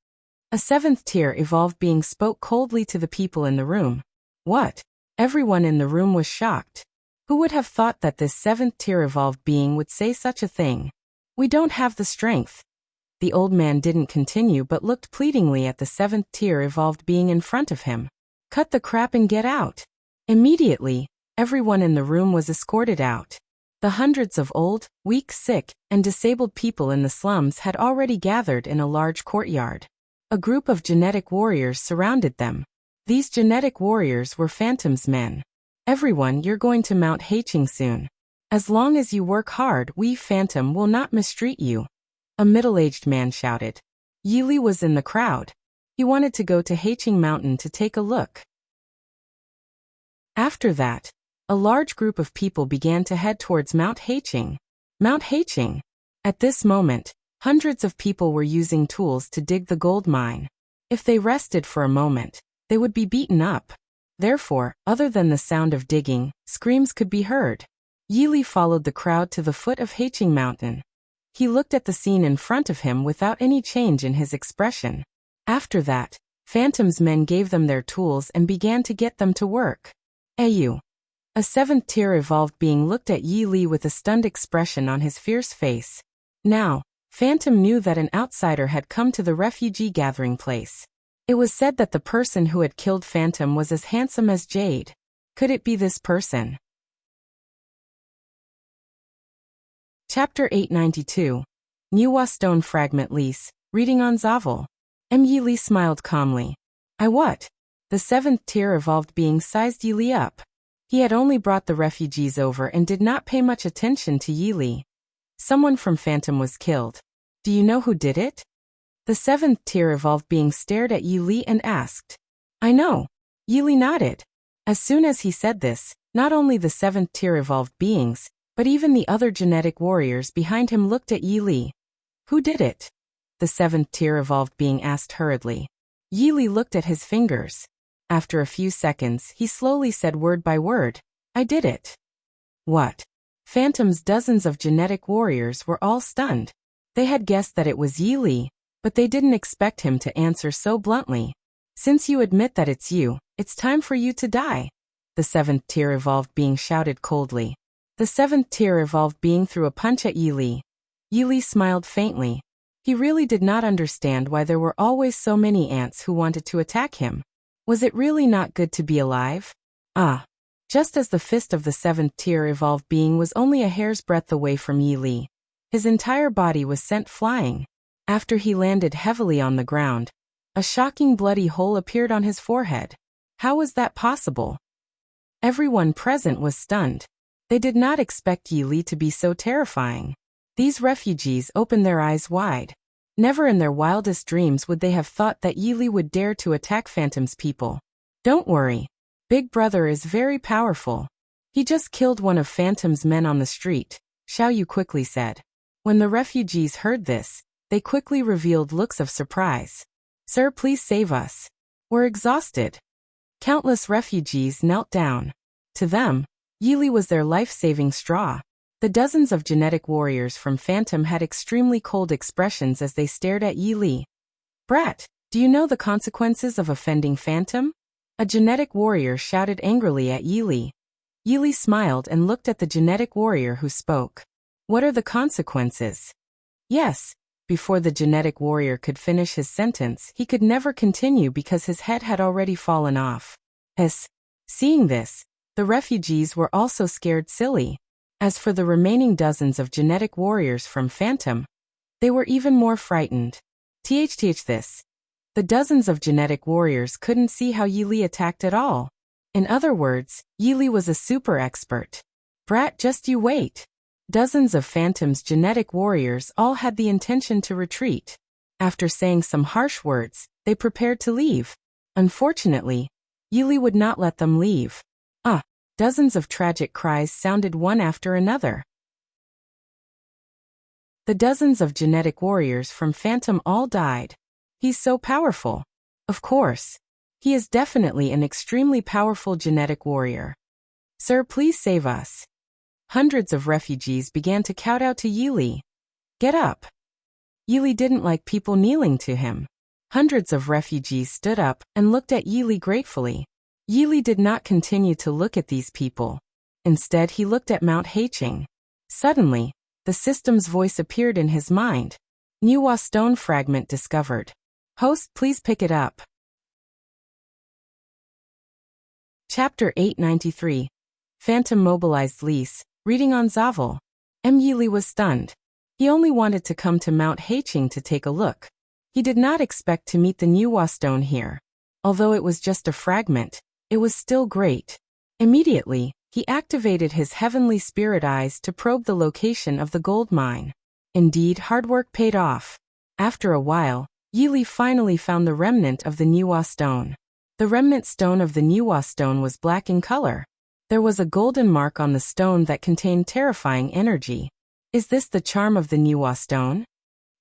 A 7th-tier evolved being spoke coldly to the people in the room. What? Everyone in the room was shocked. Who would have thought that this 7th-tier evolved being would say such a thing? We don't have the strength. The old man didn't continue but looked pleadingly at the 7th-tier evolved being in front of him. Cut the crap and get out. Immediately, everyone in the room was escorted out. The hundreds of old, weak, sick, and disabled people in the slums had already gathered in a large courtyard. A group of genetic warriors surrounded them. These genetic warriors were Phantom's men. Everyone, you're going to Mount Haiqing soon. As long as you work hard, we Phantom will not mistreat you. A middle-aged man shouted. Yi Li was in the crowd. He wanted to go to Haiqing Mountain to take a look. After that, a large group of people began to head towards Mount Haiqing. Mount Haiqing. At this moment, hundreds of people were using tools to dig the gold mine. If they rested for a moment, they would be beaten up. Therefore, other than the sound of digging, screams could be heard. Yi Li followed the crowd to the foot of Haiqing Mountain. He looked at the scene in front of him without any change in his expression. After that, Phantom's men gave them their tools and began to get them to work. Ayu. A 7th-tier evolved being looked at Yi Li with a stunned expression on his fierce face. Now, Phantom knew that an outsider had come to the refugee gathering place. It was said that the person who had killed Phantom was as handsome as Jade. Could it be this person? Chapter 892. Niwa Stone Fragment Lease, reading on Zavel. Yi Li smiled calmly. I what? The 7th-tier evolved being sized Yi Li up. He had only brought the refugees over and did not pay much attention to Yi Li. Someone from Phantom was killed. Do you know who did it? The 7th-tier evolved being stared at Yi Li and asked. I know. Yi Li nodded. As soon as he said this, not only the 7th-tier evolved beings, but even the other genetic warriors behind him looked at Yi Li. Who did it? The 7th-tier evolved being asked hurriedly. Yi Li looked at his fingers. After a few seconds, he slowly said word by word, I did it. What? Phantom's dozens of genetic warriors were all stunned. They had guessed that it was Yi Li, but they didn't expect him to answer so bluntly. Since you admit that it's you, it's time for you to die. The 7th-tier evolved being shouted coldly. The 7th-tier evolved being threw a punch at Yi Li. Yi Li smiled faintly. He really did not understand why there were always so many ants who wanted to attack him. Was it really not good to be alive? Just as the fist of the 7th-tier evolved being was only a hair's breadth away from Yi Li, his entire body was sent flying. After he landed heavily on the ground, a shocking bloody hole appeared on his forehead. How was that possible? Everyone present was stunned. They did not expect Yi Li to be so terrifying. These refugees opened their eyes wide. Never in their wildest dreams would they have thought that Yi Li would dare to attack Phantom's people. Don't worry. Big Brother is very powerful. He just killed one of Phantom's men on the street, Xiao Yu quickly said. When the refugees heard this, they quickly revealed looks of surprise. Sir, please save us. We're exhausted. Countless refugees knelt down. To them, Yi Li was their life-saving straw. The dozens of genetic warriors from Phantom had extremely cold expressions as they stared at Yi Li. Brat, do you know the consequences of offending Phantom? A genetic warrior shouted angrily at Yi Li. Yi Li smiled and looked at the genetic warrior who spoke. What are the consequences? Yes. Before the genetic warrior could finish his sentence, he could never continue because his head had already fallen off. Seeing this, the refugees were also scared silly. As for the remaining dozens of genetic warriors from Phantom, they were even more frightened. This. The dozens of genetic warriors couldn't see how Yi Li attacked at all. In other words, Yi Li was a super expert. Brat, just you wait. Dozens of Phantom's genetic warriors all had the intention to retreat. After saying some harsh words, they prepared to leave. Unfortunately, Yi Li would not let them leave. Dozens of tragic cries sounded one after another. The dozens of genetic warriors from Phantom all died. He's so powerful. Of course. He is definitely an extremely powerful genetic warrior. Sir, please save us. Hundreds of refugees began to kowtow to Yi Li. Get up. Yi Li didn't like people kneeling to him. Hundreds of refugees stood up and looked at Yi Li gratefully. Yi Li did not continue to look at these people. Instead, he looked at Mount Haiqing. Suddenly, the system's voice appeared in his mind. Niwa stone fragment discovered. Host, please pick it up. Chapter 893. Phantom mobilized Lise, reading on Zavel. Yi Li was stunned. He only wanted to come to Mount Haiqing to take a look. He did not expect to meet the Niwa stone here. Although it was just a fragment, it was still great. Immediately, he activated his heavenly spirit eyes to probe the location of the gold mine. Indeed, hard work paid off. After a while, Yi Li finally found the remnant of the Niwa stone. The remnant stone of the Niwa stone was black in color. There was a golden mark on the stone that contained terrifying energy. Is this the charm of the Niwa stone?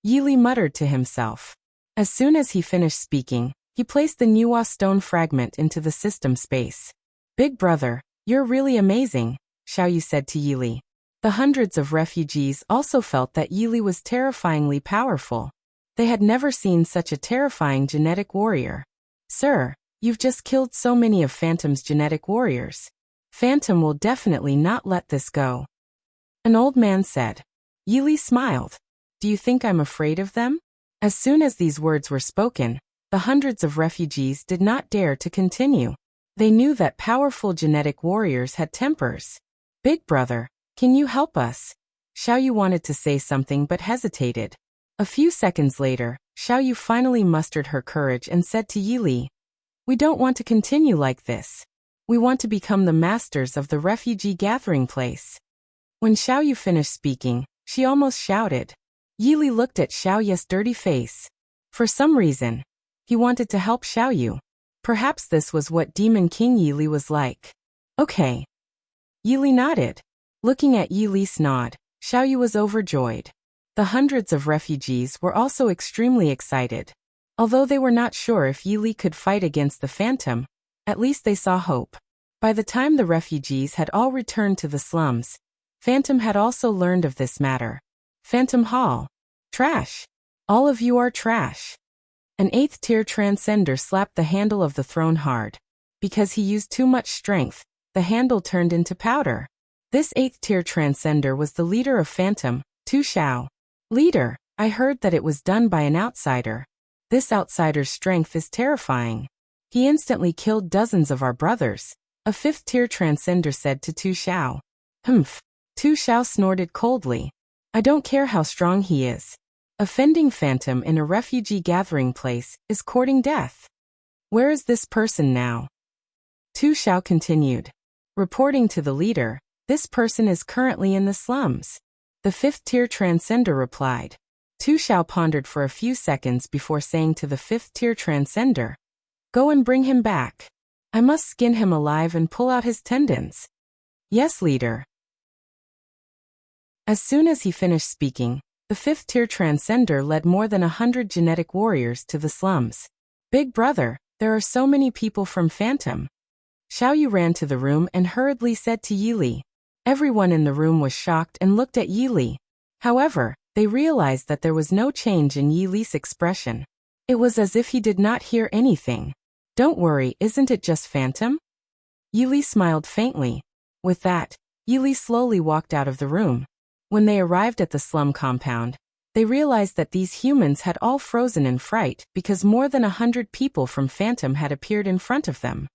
Yi Li muttered to himself. As soon as he finished speaking, he placed the Niwa stone fragment into the system space. Big Brother, you're really amazing, Xiao Yu said to Yi Li. The hundreds of refugees also felt that Yi Li was terrifyingly powerful. They had never seen such a terrifying genetic warrior. Sir, you've just killed so many of Phantom's genetic warriors. Phantom will definitely not let this go. An old man said. Yi Li smiled. Do you think I'm afraid of them? As soon as these words were spoken, the hundreds of refugees did not dare to continue. They knew that powerful genetic warriors had tempers. Big Brother, can you help us? Xiao Yu wanted to say something but hesitated. A few seconds later, Xiao Yu finally mustered her courage and said to Yi Li, we don't want to continue like this. We want to become the masters of the refugee gathering place. When Xiao Yu finished speaking, she almost shouted. Yi Li looked at Xiao Yu's dirty face. For some reason, he wanted to help Xiao Yu. Perhaps this was what Demon King Yi Li was like. Okay. Yi Li nodded. Looking at Yi Li's nod, Xiao Yu was overjoyed. The hundreds of refugees were also extremely excited. Although they were not sure if Yi Li could fight against the phantom, at least they saw hope. By the time the refugees had all returned to the slums, Phantom had also learned of this matter. Phantom Hall. Trash. All of you are trash. An 8th tier transcender slapped the handle of the throne hard. Because he used too much strength, the handle turned into powder. This 8th tier transcender was the leader of Phantom, Tu Xiao. Leader, I heard that it was done by an outsider. This outsider's strength is terrifying. He instantly killed dozens of our brothers, a 5th tier transcender said to Tu Xiao. Humph. Tu Xiao snorted coldly. I don't care how strong he is. Offending Phantom in a refugee gathering place is courting death. Where is this person now? Tu Xiao continued. Reporting to the leader, this person is currently in the slums. The 5th tier transcender replied. Tu Xiao pondered for a few seconds before saying to the 5th tier transcender, go and bring him back. I must skin him alive and pull out his tendons. Yes, leader. As soon as he finished speaking, the 5th tier transcender led more than 100 genetic warriors to the slums. Big brother, there are so many people from Phantom. Xiao Yu ran to the room and hurriedly said to Yi Li. Everyone in the room was shocked and looked at Yi Li. However, they realized that there was no change in Yi Li's expression. It was as if he did not hear anything. Don't worry, isn't it just Phantom? Yi Li smiled faintly. With that, Yi Li slowly walked out of the room. When they arrived at the slum compound, they realized that these humans had all frozen in fright because more than 100 people from Phantom had appeared in front of them.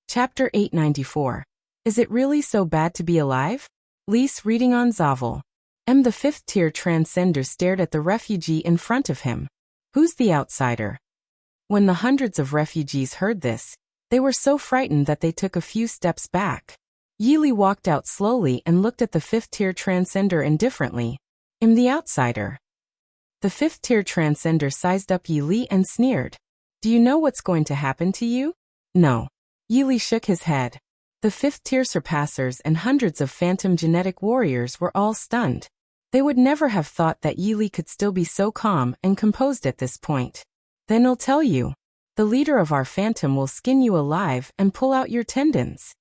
Chapter 894. Is it really so bad to be alive? Lise reading on Zavel. The 5th tier transcender stared at the refugee in front of him. Who's the outsider? When the hundreds of refugees heard this, they were so frightened that they took a few steps back. Yi Li walked out slowly and looked at the 5th tier transcender indifferently. I'm the outsider. The 5th tier transcender sized up Yi Li and sneered. Do you know what's going to happen to you? No. Yi Li shook his head. The 5th tier surpassers and hundreds of phantom genetic warriors were all stunned. They would never have thought that Yi Li could still be so calm and composed at this point. Then I'll tell you. The leader of our phantom will skin you alive and pull out your tendons.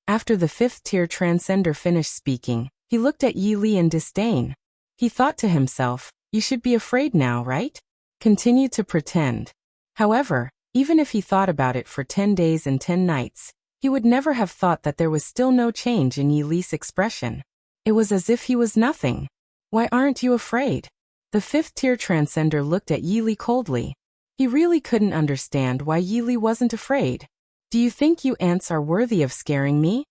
After the 5th tier transcender finished speaking, he looked at Yi Li in disdain. He thought to himself, you should be afraid now, right? Continue to pretend. However, even if he thought about it for 10 days and 10 nights, he would never have thought that there was still no change in Yi Li's expression. It was as if he was nothing. Why aren't you afraid? The 5th tier transcender looked at Yi Li coldly. He really couldn't understand why Yi Li wasn't afraid. Do you think you ants are worthy of scaring me?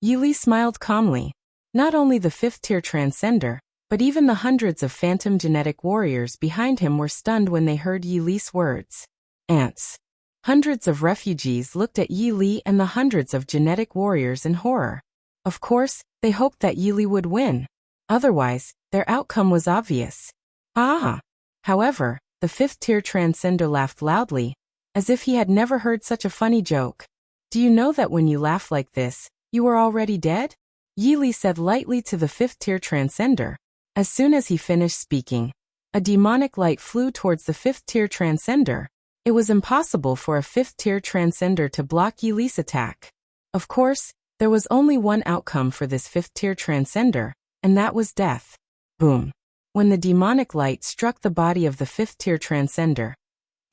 Yi Li smiled calmly. Not only the 5th tier transcender, but even the hundreds of phantom genetic warriors behind him were stunned when they heard Yi Li's words. Ants. Hundreds of refugees looked at Yi Li and the hundreds of genetic warriors in horror. Of course, they hoped that Yi Li would win. Otherwise, their outcome was obvious. Ah! However, the 5th tier transcender laughed loudly, as if he had never heard such a funny joke. Do you know that when you laugh like this, you are already dead? Yi Li said lightly to the 5th tier transcender. As soon as he finished speaking, a demonic light flew towards the 5th tier transcender. It was impossible for a 5th tier transcender to block Yi Li's attack. Of course, there was only one outcome for this 5th tier transcender, and that was death. Boom. When the demonic light struck the body of the 5th tier transcender,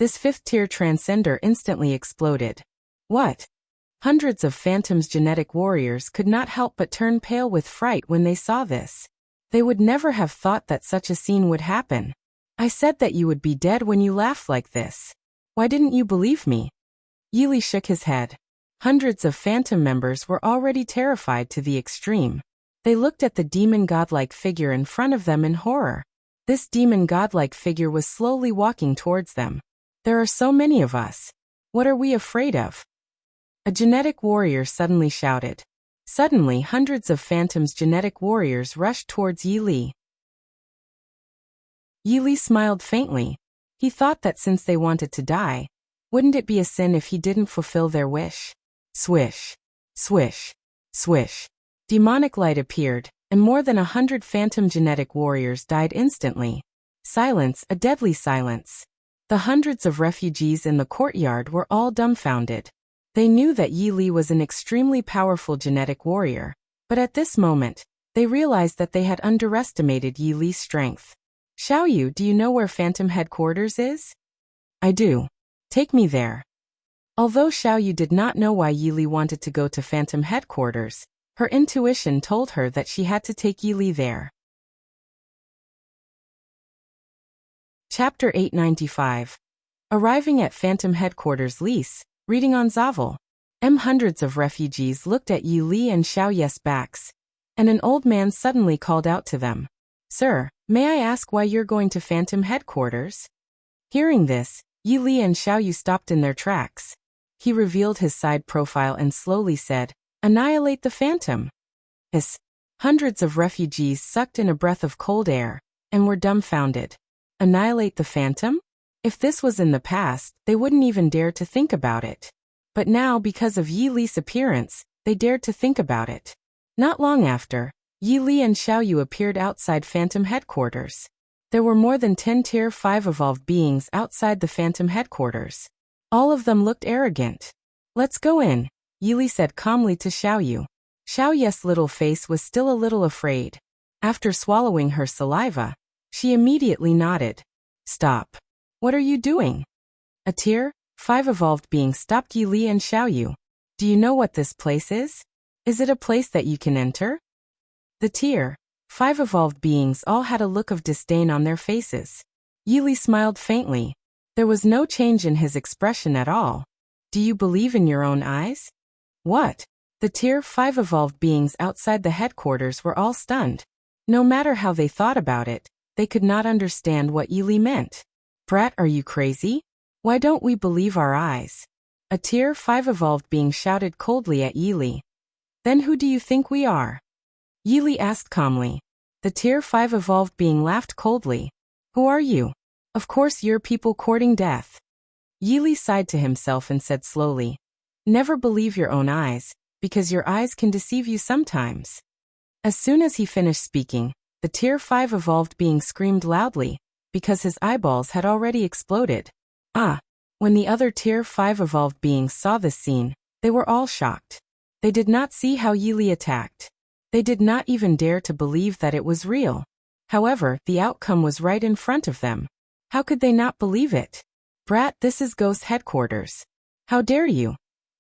this 5th tier transcender instantly exploded. What? Hundreds of phantoms genetic warriors could not help but turn pale with fright when they saw this. They would never have thought that such a scene would happen. I said that you would be dead when you laugh like this. Why didn't you believe me? Yi Li shook his head. Hundreds of phantom members were already terrified to the extreme. They looked at the demon godlike figure in front of them in horror. This demon godlike figure was slowly walking towards them. There are so many of us. What are we afraid of? A genetic warrior suddenly shouted. Suddenly, hundreds of phantoms genetic warriors rushed towards Yi Li. Yi Li smiled faintly. He thought that since they wanted to die, wouldn't it be a sin if he didn't fulfill their wish? Swish, swish, swish. Demonic light appeared, and more than 100 phantom genetic warriors died instantly. Silence, a deadly silence. The hundreds of refugees in the courtyard were all dumbfounded. They knew that Yi Li was an extremely powerful genetic warrior, but at this moment, they realized that they had underestimated Yi Li's strength. Xiaoyu, do you know where Phantom Headquarters is? I do. Take me there. Although Xiaoyu did not know why Yi Li wanted to go to Phantom Headquarters, her intuition told her that she had to take Yi Li there. Chapter 895. Arriving at Phantom Headquarters Lise, reading on Zavel. Hundreds of refugees looked at Yi Li and Xiaoyu's backs, and an old man suddenly called out to them. Sir, may I ask why you're going to Phantom Headquarters? Hearing this, Yi Li and Xiaoyu stopped in their tracks. He revealed his side profile and slowly said, Annihilate the Phantom. Hundreds of refugees sucked in a breath of cold air, and were dumbfounded. Annihilate the Phantom? If this was in the past, they wouldn't even dare to think about it. But now, because of Yi Li's appearance, they dared to think about it. Not long after, Yi Li and Xiaoyu appeared outside Phantom Headquarters. There were more than 10 Tier 5 evolved beings outside the Phantom Headquarters. All of them looked arrogant. Let's go in, Yi Li said calmly to Xiaoyu. Xiaoyu's little face was still a little afraid. After swallowing her saliva, she immediately nodded. Stop. What are you doing? A Tier 5 evolved being stopped Yi Li and Xiaoyu. Do you know what this place is? Is it a place that you can enter? The Tier 5 evolved beings all had a look of disdain on their faces. Yi Li smiled faintly. There was no change in his expression at all. Do you believe in your own eyes? What? The Tier 5 evolved beings outside the headquarters were all stunned. No matter how they thought about it, they could not understand what Yi Li meant. Brat, are you crazy? Why don't we believe our eyes? A Tier 5 evolved being shouted coldly at Yi Li. Then who do you think we are? Yi Li asked calmly. The Tier 5 evolved being laughed coldly. Who are you? Of course you're people courting death. Yi Li sighed to himself and said slowly. Never believe your own eyes, because your eyes can deceive you sometimes. As soon as he finished speaking, the Tier 5 evolved being screamed loudly, because his eyeballs had already exploded. When the other Tier 5 evolved beings saw this scene, they were all shocked. They did not see how Yi Li attacked. They did not even dare to believe that it was real. However, the outcome was right in front of them. How could they not believe it? Brat, this is Ghost Headquarters. How dare you?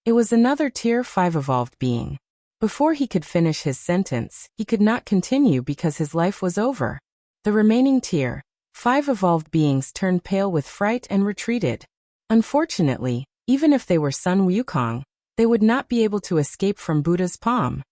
It was another Tier 5 evolved being. Before he could finish his sentence, he could not continue because his life was over. The remaining Tier 5 evolved beings turned pale with fright and retreated. Unfortunately, even if they were Sun Wukong, they would not be able to escape from Buddha's palm.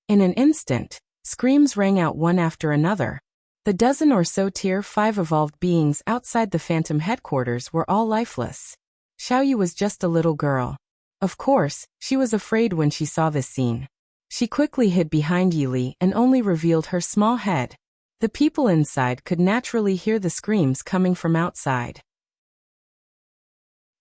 In an instant, screams rang out one after another. The dozen or so Tier 5 evolved beings outside the Phantom Headquarters were all lifeless. Xiaoyu was just a little girl. Of course, she was afraid when she saw this scene. She quickly hid behind Yi Li and only revealed her small head. The people inside could naturally hear the screams coming from outside.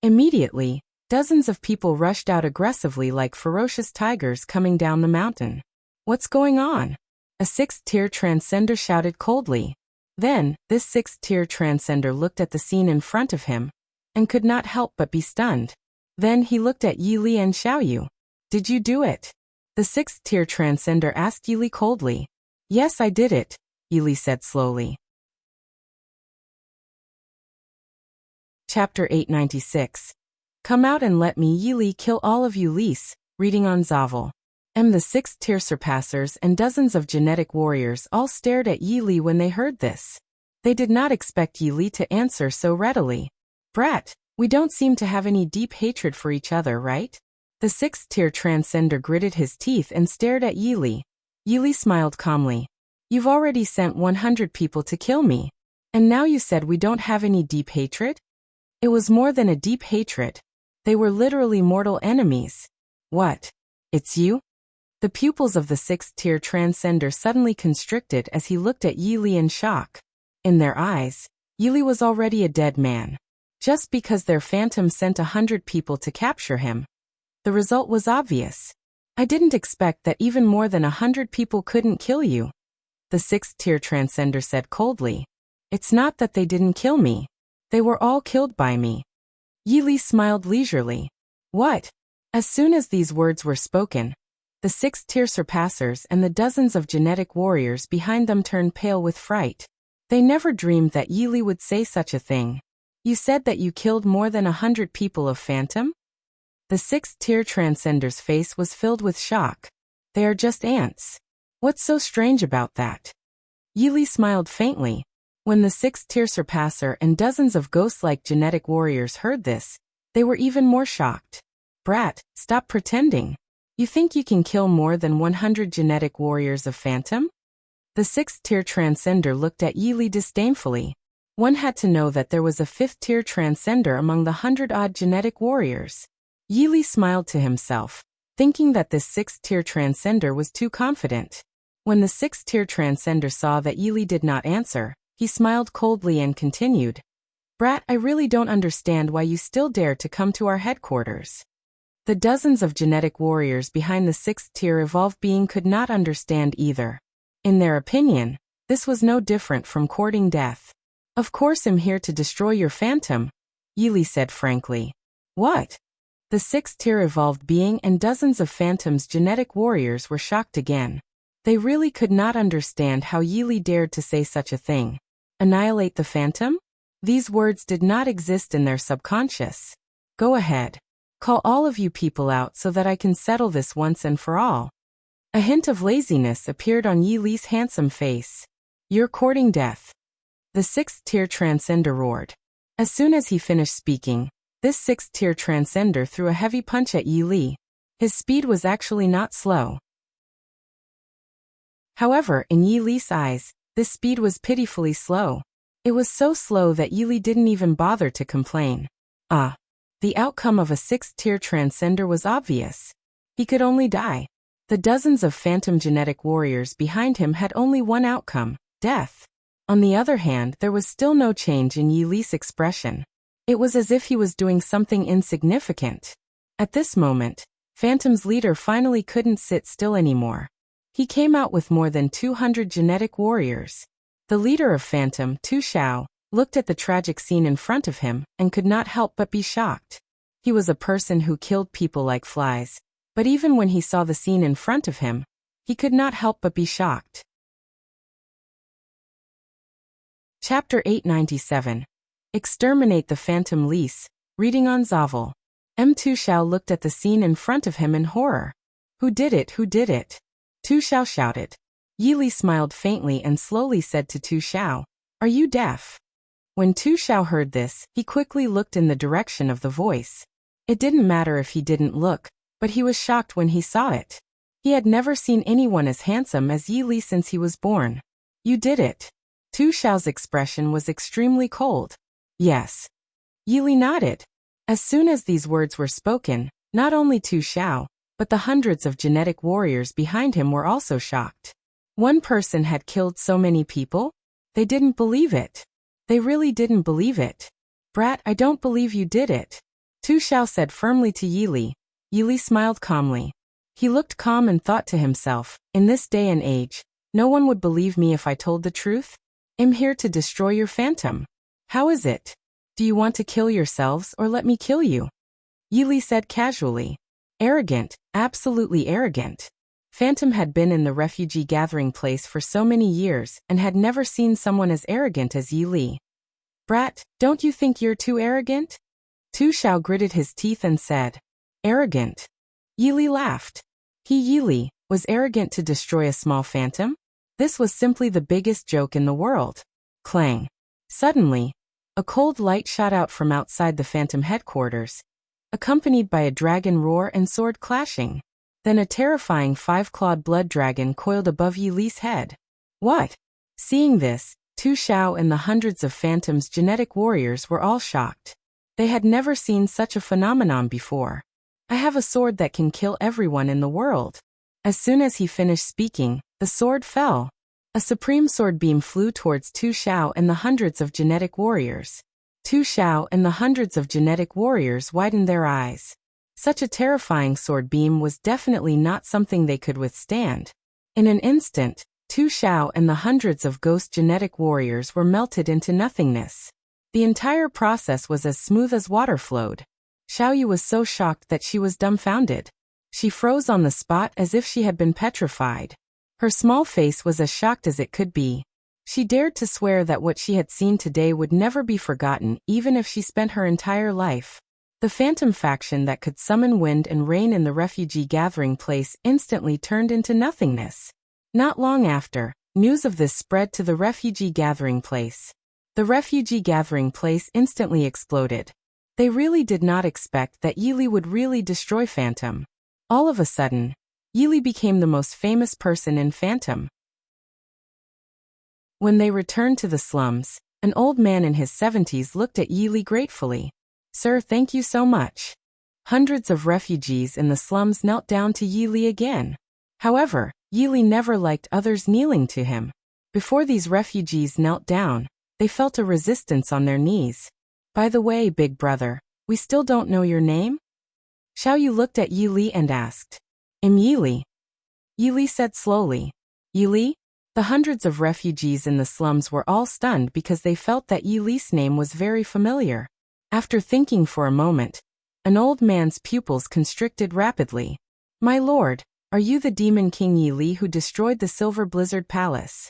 Immediately, dozens of people rushed out aggressively like ferocious tigers coming down the mountain. What's going on? A 6th-tier transcender shouted coldly. Then, this 6th-tier transcender looked at the scene in front of him, and could not help but be stunned. Then he looked at Yi Li and Xiaoyu. Did you do it? The 6th-tier transcender asked Yi Li coldly. Yes, I did it, Yi Li said slowly. Chapter 896. Come out and let me Yi Li kill all of you Lise, reading on Zavel. The 6th-tier surpassers and dozens of genetic warriors all stared at Yi Li when they heard this. They did not expect Yi Li to answer so readily. Brat, we don't seem to have any deep hatred for each other, right? The 6th-tier transcender gritted his teeth and stared at Yi Li. Yi Li smiled calmly. You've already sent 100 people to kill me. And now you said we don't have any deep hatred? It was more than a deep hatred. They were literally mortal enemies. What? It's you? The pupils of the 6th-tier transcender suddenly constricted as he looked at Yi Li in shock. In their eyes, Yili was already a dead man. Just because their phantom sent 100 people to capture him. The result was obvious. I didn't expect that even more than 100 people couldn't kill you. The sixth-tier transcender said coldly. It's not that they didn't kill me. They were all killed by me. Yili smiled leisurely. What? As soon as these words were spoken, the sixth-tier surpassers and the dozens of genetic warriors behind them turned pale with fright. They never dreamed that Yili would say such a thing. You said that you killed more than 100 people of Phantom? The sixth-tier transcender's face was filled with shock. They are just ants. What's so strange about that? Yili smiled faintly. When the sixth-tier surpasser and dozens of ghost-like genetic warriors heard this, they were even more shocked. Brat, stop pretending. You think you can kill more than 100 genetic warriors of Phantom? The sixth-tier transcender looked at Yili disdainfully. One had to know that there was a fifth-tier transcender among the 100-odd genetic warriors. Yili smiled to himself, thinking that this sixth-tier transcender was too confident. When the sixth-tier transcender saw that Yili did not answer, he smiled coldly and continued. Brat, I really don't understand why you still dare to come to our headquarters. The dozens of genetic warriors behind the sixth-tier evolved being could not understand either. In their opinion, this was no different from courting death. Of course I'm here to destroy your phantom, Yili said frankly. What? The sixth-tier evolved being and dozens of phantoms genetic warriors were shocked again. They really could not understand how Yili dared to say such a thing. Annihilate the phantom? These words did not exist in their subconscious. Go ahead. Call all of you people out so that I can settle this once and for all. A hint of laziness appeared on Yili's handsome face. You're courting death. The sixth-tier transcender roared. As soon as he finished speaking, this sixth-tier transcender threw a heavy punch at Yili. His speed was actually not slow. However, in Yili's eyes, this speed was pitifully slow. It was so slow that Yili didn't even bother to complain. The outcome of a sixth-tier transcender was obvious. He could only die. The dozens of phantom genetic warriors behind him had only one outcome, death. On the other hand, there was still no change in Yili's expression. It was as if he was doing something insignificant. At this moment, Phantom's leader finally couldn't sit still anymore. He came out with more than 200 genetic warriors. The leader of Phantom, Tu Xiao, looked at the tragic scene in front of him and could not help but be shocked. He was a person who killed people like flies, but even when he saw the scene in front of him, he could not help but be shocked. Chapter 897. Exterminate the Phantom Lease, reading on Zavel. Tu Xiao looked at the scene in front of him in horror. Who did it? Who did it? Tu Xiao shouted. Yili smiled faintly and slowly said to Tu Xiao, Are you deaf? When Tu Xiao heard this, he quickly looked in the direction of the voice. It didn't matter if he didn't look, but he was shocked when he saw it. He had never seen anyone as handsome as Yili since he was born. You did it. Tu Xiao's expression was extremely cold. Yes. Yili nodded. As soon as these words were spoken, not only Tu Xiao, but the hundreds of genetic warriors behind him were also shocked. One person had killed so many people? They didn't believe it. They really didn't believe it. Brat, I don't believe you did it. Tu Xiao said firmly to Yili. Yili smiled calmly. He looked calm and thought to himself, in this day and age, no one would believe me if I told the truth. I'm here to destroy your phantom. How is it? Do you want to kill yourselves or let me kill you? Yili said casually. Arrogant, absolutely arrogant. Phantom had been in the refugee gathering place for so many years and had never seen someone as arrogant as Yili. Brat, don't you think you're too arrogant? Tu Xiao gritted his teeth and said. Arrogant. Yili laughed. He, Yili, was arrogant to destroy a small phantom? This was simply the biggest joke in the world. Clang. Suddenly, a cold light shot out from outside the phantom headquarters, accompanied by a dragon roar and sword clashing. Then a terrifying five-clawed blood dragon coiled above Yili's head. What? Seeing this, Tu Xiao and the hundreds of phantoms genetic warriors were all shocked. They had never seen such a phenomenon before. I have a sword that can kill everyone in the world. As soon as he finished speaking, the sword fell. A supreme sword beam flew towards Tu Xiao and the hundreds of genetic warriors. Tu Xiao and the hundreds of genetic warriors widened their eyes. Such a terrifying sword beam was definitely not something they could withstand. In an instant, Tu Xiao and the hundreds of ghost genetic warriors were melted into nothingness. The entire process was as smooth as water flowed. Xiaoyu was so shocked that she was dumbfounded. She froze on the spot as if she had been petrified. Her small face was as shocked as it could be. She dared to swear that what she had seen today would never be forgotten, even if she spent her entire life. The phantom faction that could summon wind and rain in the refugee gathering place instantly turned into nothingness. Not long after, news of this spread to the refugee gathering place. The refugee gathering place instantly exploded. They really did not expect that Yili would really destroy Phantom. All of a sudden, Yili became the most famous person in Phantom. When they returned to the slums, an old man in his 70s looked at Yili gratefully. "Sir, thank you so much." Hundreds of refugees in the slums knelt down to Yili again. However, Yili never liked others kneeling to him. Before these refugees knelt down, they felt a resistance on their knees. "By the way, big brother, we still don't know your name?" Xiaoyu looked at Yili and asked. "I'm Yili." Yili said slowly. "Yili?" The hundreds of refugees in the slums were all stunned because they felt that Yili's name was very familiar. After thinking for a moment, an old man's pupils constricted rapidly. "My lord, are you the demon king Yili who destroyed the Silver Blizzard Palace?"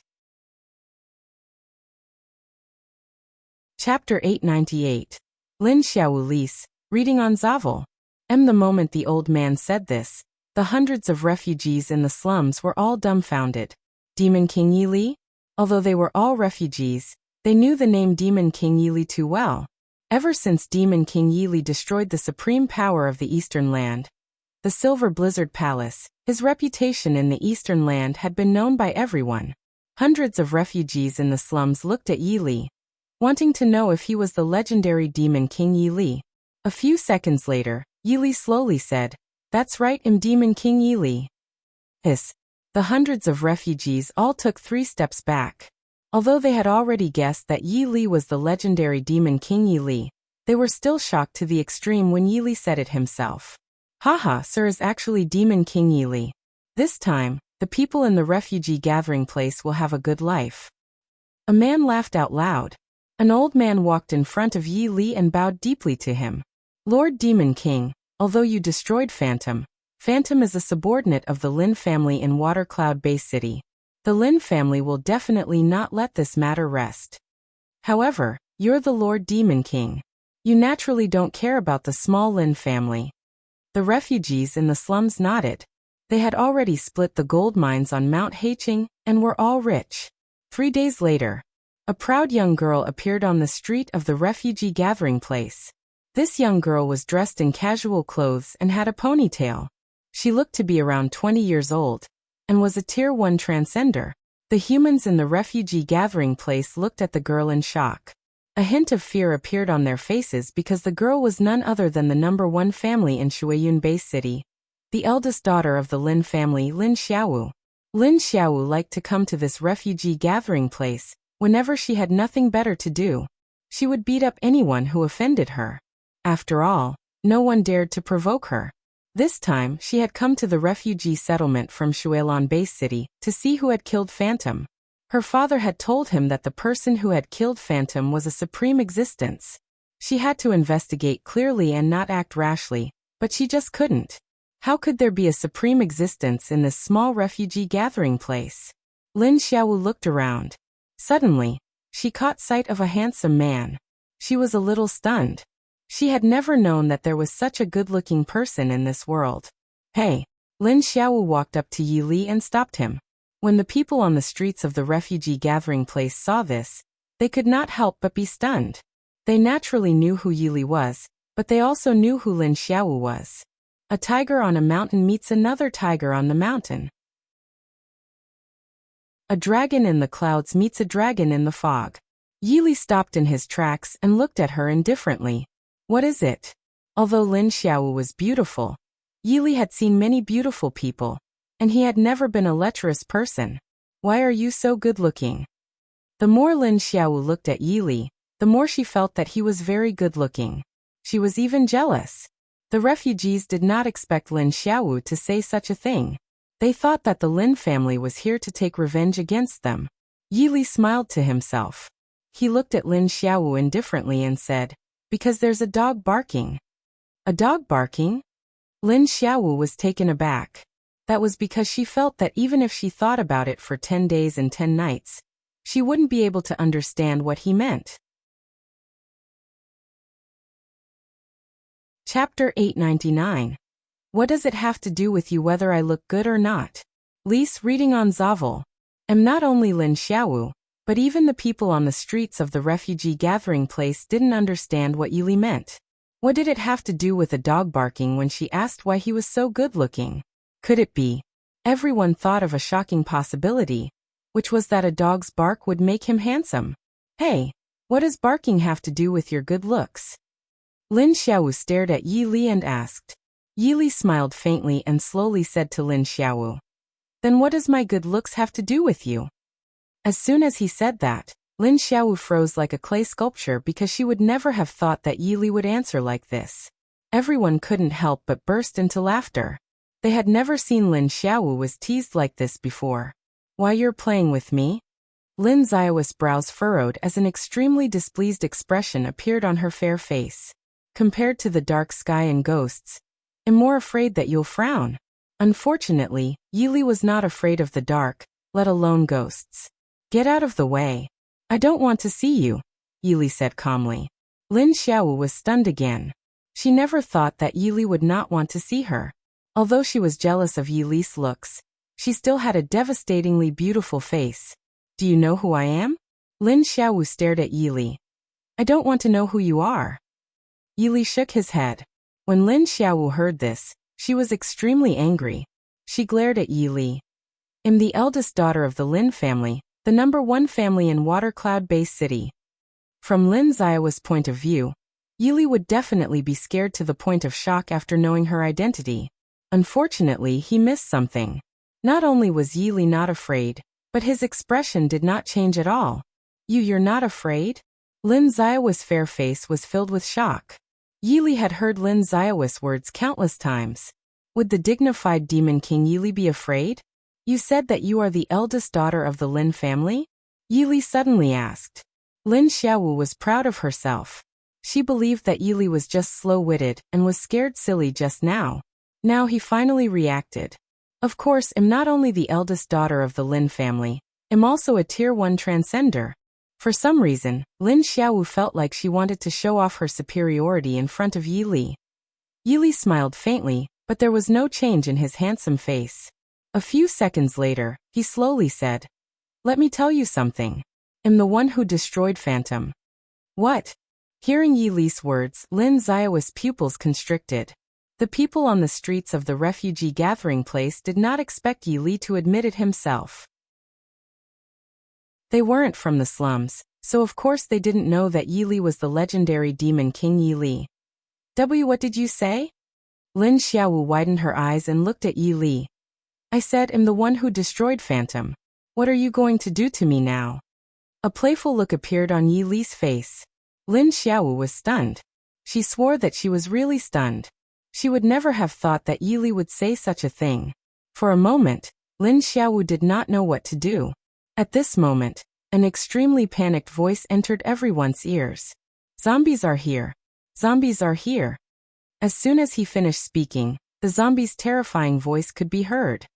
Chapter 898. Lin Xiaowu Lise, reading on Zavel. The moment the old man said this, the hundreds of refugees in the slums were all dumbfounded. Demon King Yili? Although they were all refugees, they knew the name Demon King Yili too well. Ever since Demon King Yili destroyed the supreme power of the Eastern Land, the Silver Blizzard Palace, his reputation in the Eastern Land had been known by everyone. Hundreds of refugees in the slums looked at Yili, wanting to know if he was the legendary Demon King Yili. A few seconds later, Yili slowly said, "That's right, I'm Demon King Yili." The hundreds of refugees all took 3 steps back. Although they had already guessed that Yili was the legendary Demon King Yili, they were still shocked to the extreme when Yili said it himself. "Haha, sir is actually Demon King Yili. This time, the people in the refugee gathering place will have a good life." A man laughed out loud. An old man walked in front of Yili and bowed deeply to him. "Lord Demon King, although you destroyed Phantom, Phantom is a subordinate of the Lin family in Water Cloud Base City. The Lin family will definitely not let this matter rest. However, you're the Lord Demon King. You naturally don't care about the small Lin family." The refugees in the slums nodded. They had already split the gold mines on Mount Haicheng and were all rich. 3 days later, a proud young girl appeared on the street of the refugee gathering place. This young girl was dressed in casual clothes and had a ponytail. She looked to be around 20 years old, and was a Tier 1 transcender. The humans in the refugee gathering place looked at the girl in shock. A hint of fear appeared on their faces because the girl was none other than the #1 family in Shuiyun Base City, the eldest daughter of the Lin family, Lin Xiaowu. Lin Xiaowu liked to come to this refugee gathering place whenever she had nothing better to do. She would beat up anyone who offended her. After all, no one dared to provoke her. This time, she had come to the refugee settlement from Shuilan Base City to see who had killed Phantom. Her father had told him that the person who had killed Phantom was a supreme existence. She had to investigate clearly and not act rashly, but she just couldn't. How could there be a supreme existence in this small refugee gathering place? Lin Xiaowu looked around. Suddenly, she caught sight of a handsome man. She was a little stunned. She had never known that there was such a good-looking person in this world. "Hey!" Lin Xiaowu walked up to Yili and stopped him. When the people on the streets of the refugee gathering place saw this, they could not help but be stunned. They naturally knew who Yili was, but they also knew who Lin Xiaowu was. A tiger on a mountain meets another tiger on the mountain. A dragon in the clouds meets a dragon in the fog. Yili stopped in his tracks and looked at her indifferently. What is it? Although Lin Xiaowu was beautiful, Yili had seen many beautiful people, and he had never been a lecherous person. Why are you so good-looking? The more Lin Xiaowu looked at Yili, the more she felt that he was very good-looking. She was even jealous. The refugees did not expect Lin Xiaowu to say such a thing. They thought that the Lin family was here to take revenge against them. Yili smiled to himself. He looked at Lin Xiaowu indifferently and said, "Because there's a dog barking." A dog barking? Lin Xiaowu was taken aback. That was because she felt that even if she thought about it for 10 days and 10 nights, she wouldn't be able to understand what he meant. Chapter 899. What does it have to do with you whether I look good or not? Lise reading on Zavel. And not only Lin Xiaowu, but even the people on the streets of the refugee gathering place didn't understand what Yili meant. What did it have to do with a dog barking when she asked why he was so good-looking? Could it be? Everyone thought of a shocking possibility, which was that a dog's bark would make him handsome. Hey, what does barking have to do with your good looks? Lin Xiaowu stared at Yili and asked. Yili smiled faintly and slowly said to Lin Xiaowu, "Then what does my good looks have to do with you?" As soon as he said that, Lin Xiaowu froze like a clay sculpture because she would never have thought that Yili would answer like this. Everyone couldn't help but burst into laughter. They had never seen Lin Xiaowu was teased like this before. "Why you're playing with me?" Lin Xiaowu's brows furrowed as an extremely displeased expression appeared on her fair face. Compared to the dark sky and ghosts, I'm more afraid that you'll frown. Unfortunately, Yili was not afraid of the dark, let alone ghosts. "Get out of the way. I don't want to see you," Yili said calmly. Lin Xiaowu was stunned again. She never thought that Yili would not want to see her. Although she was jealous of Yili's looks, she still had a devastatingly beautiful face. "Do you know who I am?" Lin Xiaowu stared at Yili. "I don't want to know who you are." Yili shook his head. When Lin Xiaowu heard this, she was extremely angry. She glared at Yili. "I'm the eldest daughter of the Lin family, the #1 family in Water Cloud Bay City." From Lin Xiaowu's point of view, Yili would definitely be scared to the point of shock after knowing her identity. Unfortunately, he missed something. Not only was Yili not afraid, but his expression did not change at all. You're not afraid?" Lin Xiaowu's fair face was filled with shock. Yili had heard Lin Xiaowu's words countless times. Would the dignified demon king Yili be afraid? "You said that you are the eldest daughter of the Lin family?" Yili suddenly asked. Lin Xiaowu was proud of herself. She believed that Yili was just slow-witted and was scared silly just now. Now he finally reacted. "Of course, I'm not only the eldest daughter of the Lin family, I'm also a Tier 1 transcender." For some reason, Lin Xiaowu felt like she wanted to show off her superiority in front of Yili. Yili smiled faintly, but there was no change in his handsome face. A few seconds later, he slowly said, "Let me tell you something. I'm the one who destroyed Phantom." "What?" Hearing Yili's words, Lin Xiaowu's pupils constricted. The people on the streets of the refugee gathering place did not expect Yili to admit it himself. They weren't from the slums, so of course they didn't know that Yili was the legendary demon king Yili. What did you say?" Lin Xiaowu widened her eyes and looked at Yili. "I said I'm the one who destroyed Phantom. What are you going to do to me now?" A playful look appeared on Yili's face. Lin Xiaowu was stunned. She swore that she was really stunned. She would never have thought that Yili would say such a thing. For a moment, Lin Xiaowu did not know what to do. At this moment, an extremely panicked voice entered everyone's ears. "Zombies are here! Zombies are here!" As soon as he finished speaking, the zombie's terrifying voice could be heard.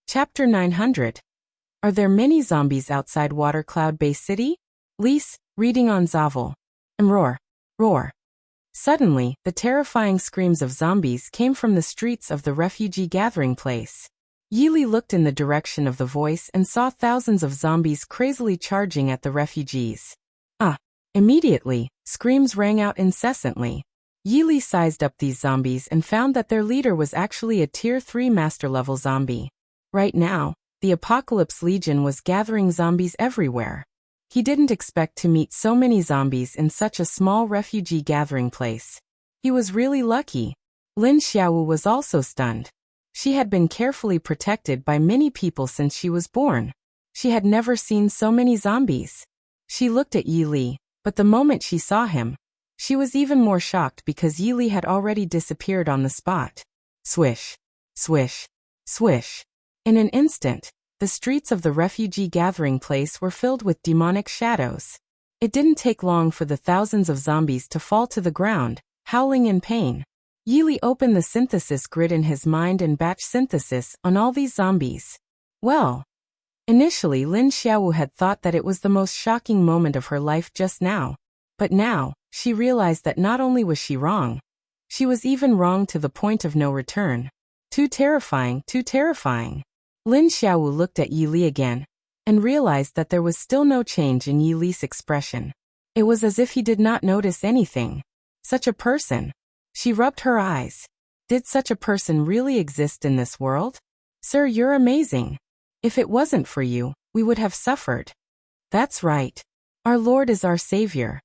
Chapter 900. Are there many zombies outside Water Cloud Bay City? Lise, reading on Zavel. Roar, roar. Suddenly, the terrifying screams of zombies came from the streets of the refugee gathering place. Yili looked in the direction of the voice and saw thousands of zombies crazily charging at the refugees. Immediately, screams rang out incessantly. Yili sized up these zombies and found that their leader was actually a Tier 3 master-level zombie. Right now, the Apocalypse Legion was gathering zombies everywhere. He didn't expect to meet so many zombies in such a small refugee gathering place. He was really lucky. Lin Xiaowu was also stunned. She had been carefully protected by many people since she was born. She had never seen so many zombies. She looked at Yi Li, but the moment she saw him, she was even more shocked because Yi Li had already disappeared on the spot. Swish, swish, swish. In an instant, the streets of the refugee gathering place were filled with demonic shadows. It didn't take long for the thousands of zombies to fall to the ground, howling in pain. Yi Li opened the synthesis grid in his mind and batch synthesis on all these zombies. Well, initially Lin Xiaowu had thought that it was the most shocking moment of her life just now. But now, she realized that not only was she wrong, she was even wrong to the point of no return. Too terrifying, too terrifying. Lin Xiaowu looked at Yi Li again, and realized that there was still no change in Yi Li's expression. It was as if he did not notice anything. Such a person. She rubbed her eyes. Did such a person really exist in this world? Sir, you're amazing. If it wasn't for you, we would have suffered. That's right. Our Lord is our Savior.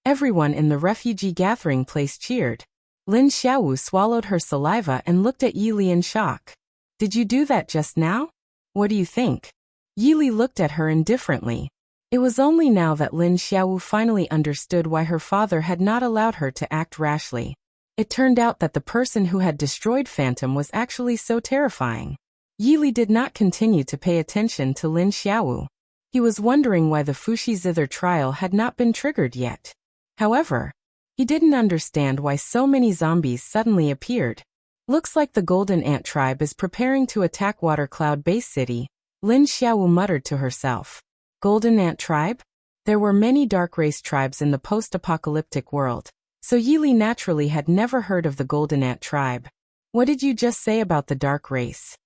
Everyone in the refugee gathering place cheered. Lin Xiaowu swallowed her saliva and looked at Yi Li in shock. Did you do that just now? What do you think? Yi Li looked at her indifferently. It was only now that Lin Xiaowu finally understood why her father had not allowed her to act rashly. It turned out that the person who had destroyed Phantom was actually so terrifying. Yi Li did not continue to pay attention to Lin Xiaowu. He was wondering why the Fushi Zither trial had not been triggered yet. However, he didn't understand why so many zombies suddenly appeared. Looks like the Golden Ant tribe is preparing to attack Water Cloud Base City, Lin Xiaowu muttered to herself. Golden Ant tribe? There were many dark race tribes in the post-apocalyptic world, so Yi Li naturally had never heard of the Golden Ant tribe. What did you just say about the dark race?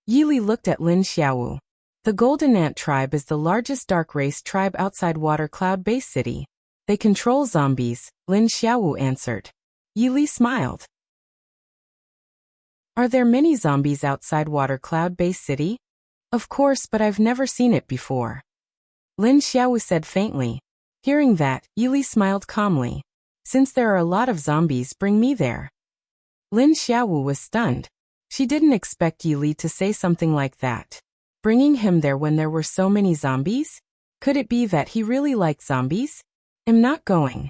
Yi Li looked at Lin Xiaowu. The Golden Ant tribe is the largest dark race tribe outside Water Cloud Base City. They control zombies, Lin Xiaowu answered. Yi Li smiled. Are there many zombies outside Water Cloud Base City? Of course, but I've never seen it before. Lin Xiaowu said faintly. Hearing that, Yi Li smiled calmly. Since there are a lot of zombies, bring me there. Lin Xiaowu was stunned. She didn't expect Yi Li to say something like that. Bringing him there when there were so many zombies? Could it be that he really liked zombies? I'm not going.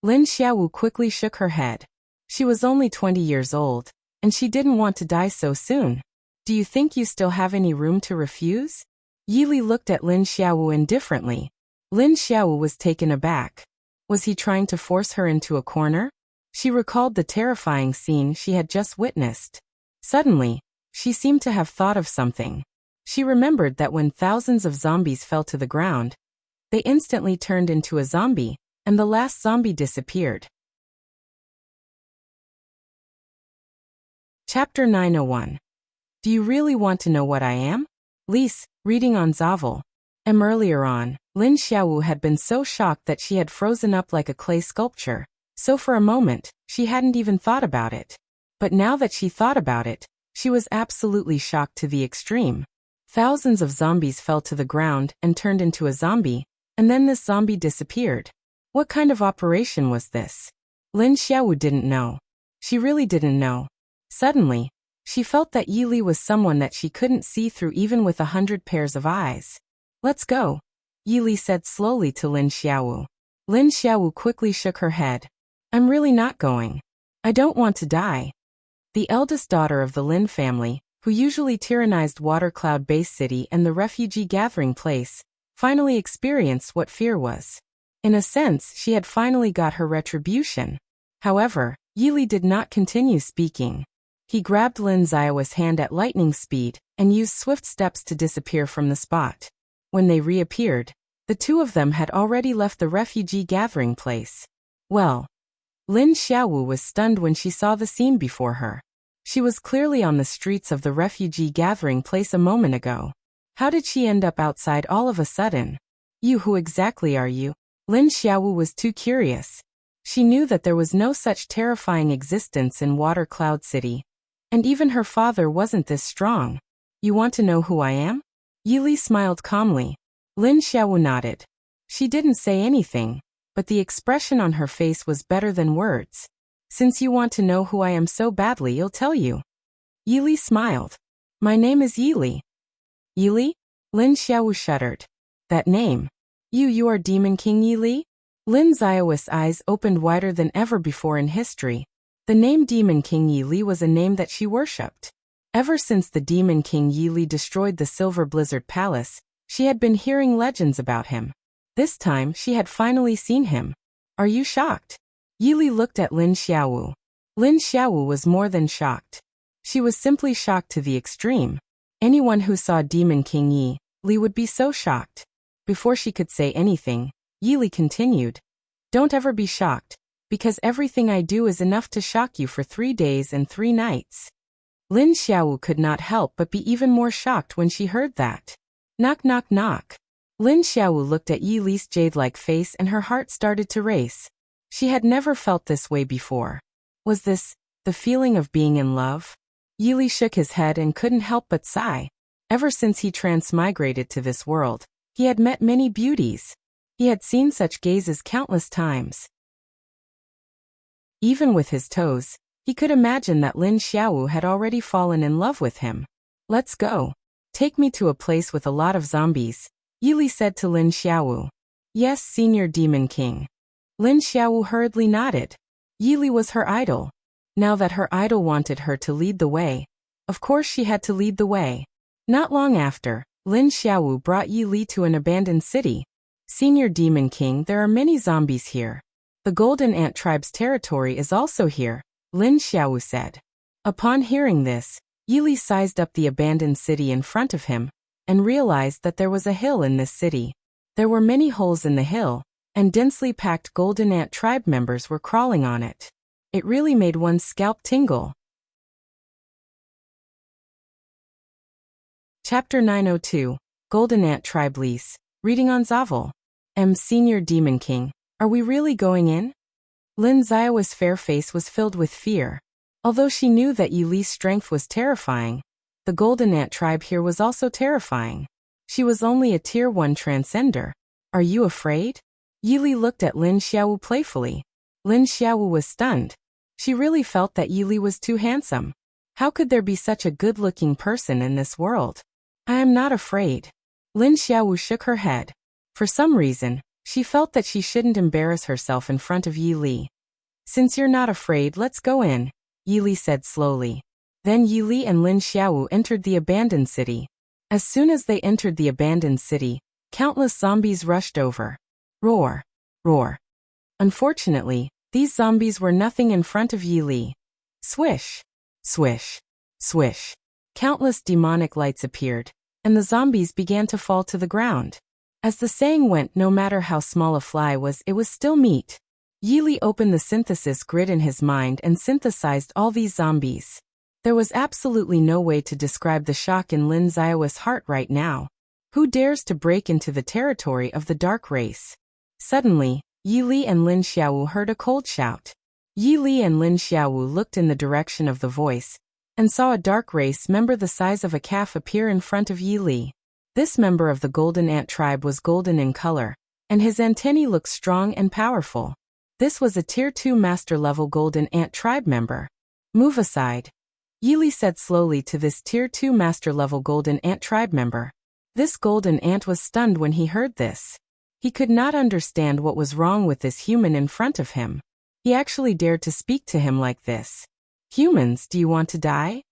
Lin Xiaowu quickly shook her head. She was only 20 years old, and she didn't want to die so soon. Do you think you still have any room to refuse? Yi Li looked at Lin Xiaowu indifferently. Lin Xiaowu was taken aback. Was he trying to force her into a corner? She recalled the terrifying scene she had just witnessed. Suddenly, she seemed to have thought of something. She remembered that when thousands of zombies fell to the ground, they instantly turned into a zombie, and the last zombie disappeared. Chapter 901. Do you really want to know what I am? Lise, reading on Zavel. Earlier on, Lin Xiaowu had been so shocked that she had frozen up like a clay sculpture, so for a moment, she hadn't even thought about it. But now that she thought about it, she was absolutely shocked to the extreme. Thousands of zombies fell to the ground and turned into a zombie, and then this zombie disappeared. What kind of operation was this? Lin Xiaowu didn't know. She really didn't know. Suddenly, she felt that Yi Li was someone that she couldn't see through even with 100 pairs of eyes. Let's go, Yi Li said slowly to Lin Xiaowu. Lin Xiaowu quickly shook her head. I'm really not going. I don't want to die. The eldest daughter of the Lin family, who usually tyrannized Water Cloud Base City and the refugee gathering place, finally experienced what fear was. In a sense, she had finally got her retribution. However, Yi Li did not continue speaking. He grabbed Lin Xiaowa's hand at lightning speed and used swift steps to disappear from the spot. When they reappeared, the two of them had already left the refugee gathering place. Well, Lin Xiaowu was stunned when she saw the scene before her. She was clearly on the streets of the refugee gathering place a moment ago. How did she end up outside all of a sudden? You, who exactly are you? Lin Xiaowu was too curious. She knew that there was no such terrifying existence in Water Cloud City. And even her father wasn't this strong. You want to know who I am? Yi Li smiled calmly. Lin Xiaowu nodded. She didn't say anything, but the expression on her face was better than words. Since you want to know who I am so badly, I'll tell you. Yili smiled. My name is Yili. Yili? Lin Xiaowu shuddered. That name. You are Demon King Yili? Lin Xiao's eyes opened wider than ever before in history. The name Demon King Yili was a name that she worshipped. Ever since the Demon King Yili destroyed the Silver Blizzard Palace, she had been hearing legends about him. This time, she had finally seen him. Are you shocked? Yili looked at Lin Xiaowu. Lin Xiaowu was more than shocked. She was simply shocked to the extreme. Anyone who saw Demon King Yili would be so shocked. Before she could say anything, Yili continued. Don't ever be shocked, because everything I do is enough to shock you for 3 days and 3 nights. Lin Xiaowu could not help but be even more shocked when she heard that. Knock knock knock. Lin Xiaowu looked at Yili's jade-like face and her heart started to race. She had never felt this way before. Was this the feeling of being in love? Yili shook his head and couldn't help but sigh. Ever since he transmigrated to this world, he had met many beauties. He had seen such gazes countless times. Even with his toes, he could imagine that Lin Xiaowu had already fallen in love with him. Let's go. Take me to a place with a lot of zombies, Yili said to Lin Xiaowu. Yes, Senior Demon King. Lin Xiaowu hurriedly nodded. Yili was her idol. Now that her idol wanted her to lead the way, of course she had to lead the way. Not long after, Lin Xiaowu brought Yili to an abandoned city. Senior Demon King, there are many zombies here. The Golden Ant Tribe's territory is also here, Lin Xiaowu said. Upon hearing this, Yili sized up the abandoned city in front of him, and realized that there was a hill in this city. There were many holes in the hill, and densely packed Golden Ant Tribe members were crawling on it. It really made one's scalp tingle. Chapter 902, Golden Ant Tribe Lease, reading on Zavel. Senior Demon King, are we really going in? Lin Xiao's fair face was filled with fear. Although she knew that Yili's strength was terrifying, the Golden Ant Tribe here was also terrifying. She was only a Tier 1 transcender. Are you afraid? Yili looked at Lin Xiaowu playfully. Lin Xiaowu was stunned. She really felt that Yili was too handsome. How could there be such a good-looking person in this world? I am not afraid. Lin Xiaowu shook her head. For some reason, she felt that she shouldn't embarrass herself in front of Yili. Since you're not afraid, let's go in, Yili said slowly. Then Yili and Lin Xiaowu entered the abandoned city. As soon as they entered the abandoned city, countless zombies rushed over. Roar, roar. Unfortunately, these zombies were nothing in front of Yili. Swish, swish, swish. Countless demonic lights appeared, and the zombies began to fall to the ground. As the saying went, no matter how small a fly was, it was still meat. Yili opened the synthesis grid in his mind and synthesized all these zombies. There was absolutely no way to describe the shock in Lin Xiao's heart right now. Who dares to break into the territory of the dark race? Suddenly, Yili and Lin Xiaowu heard a cold shout. Yili and Lin Xiaowu looked in the direction of the voice, and saw a dark race member the size of a calf appear in front of Yili. This member of the Golden Ant Tribe was golden in color, and his antennae looked strong and powerful. This was a Tier 2 Master-level Golden Ant Tribe member. Move aside, Yili said slowly to this Tier 2 Master-level Golden Ant Tribe member. This Golden Ant was stunned when he heard this. He could not understand what was wrong with this human in front of him. He actually dared to speak to him like this. Humans, do you want to die?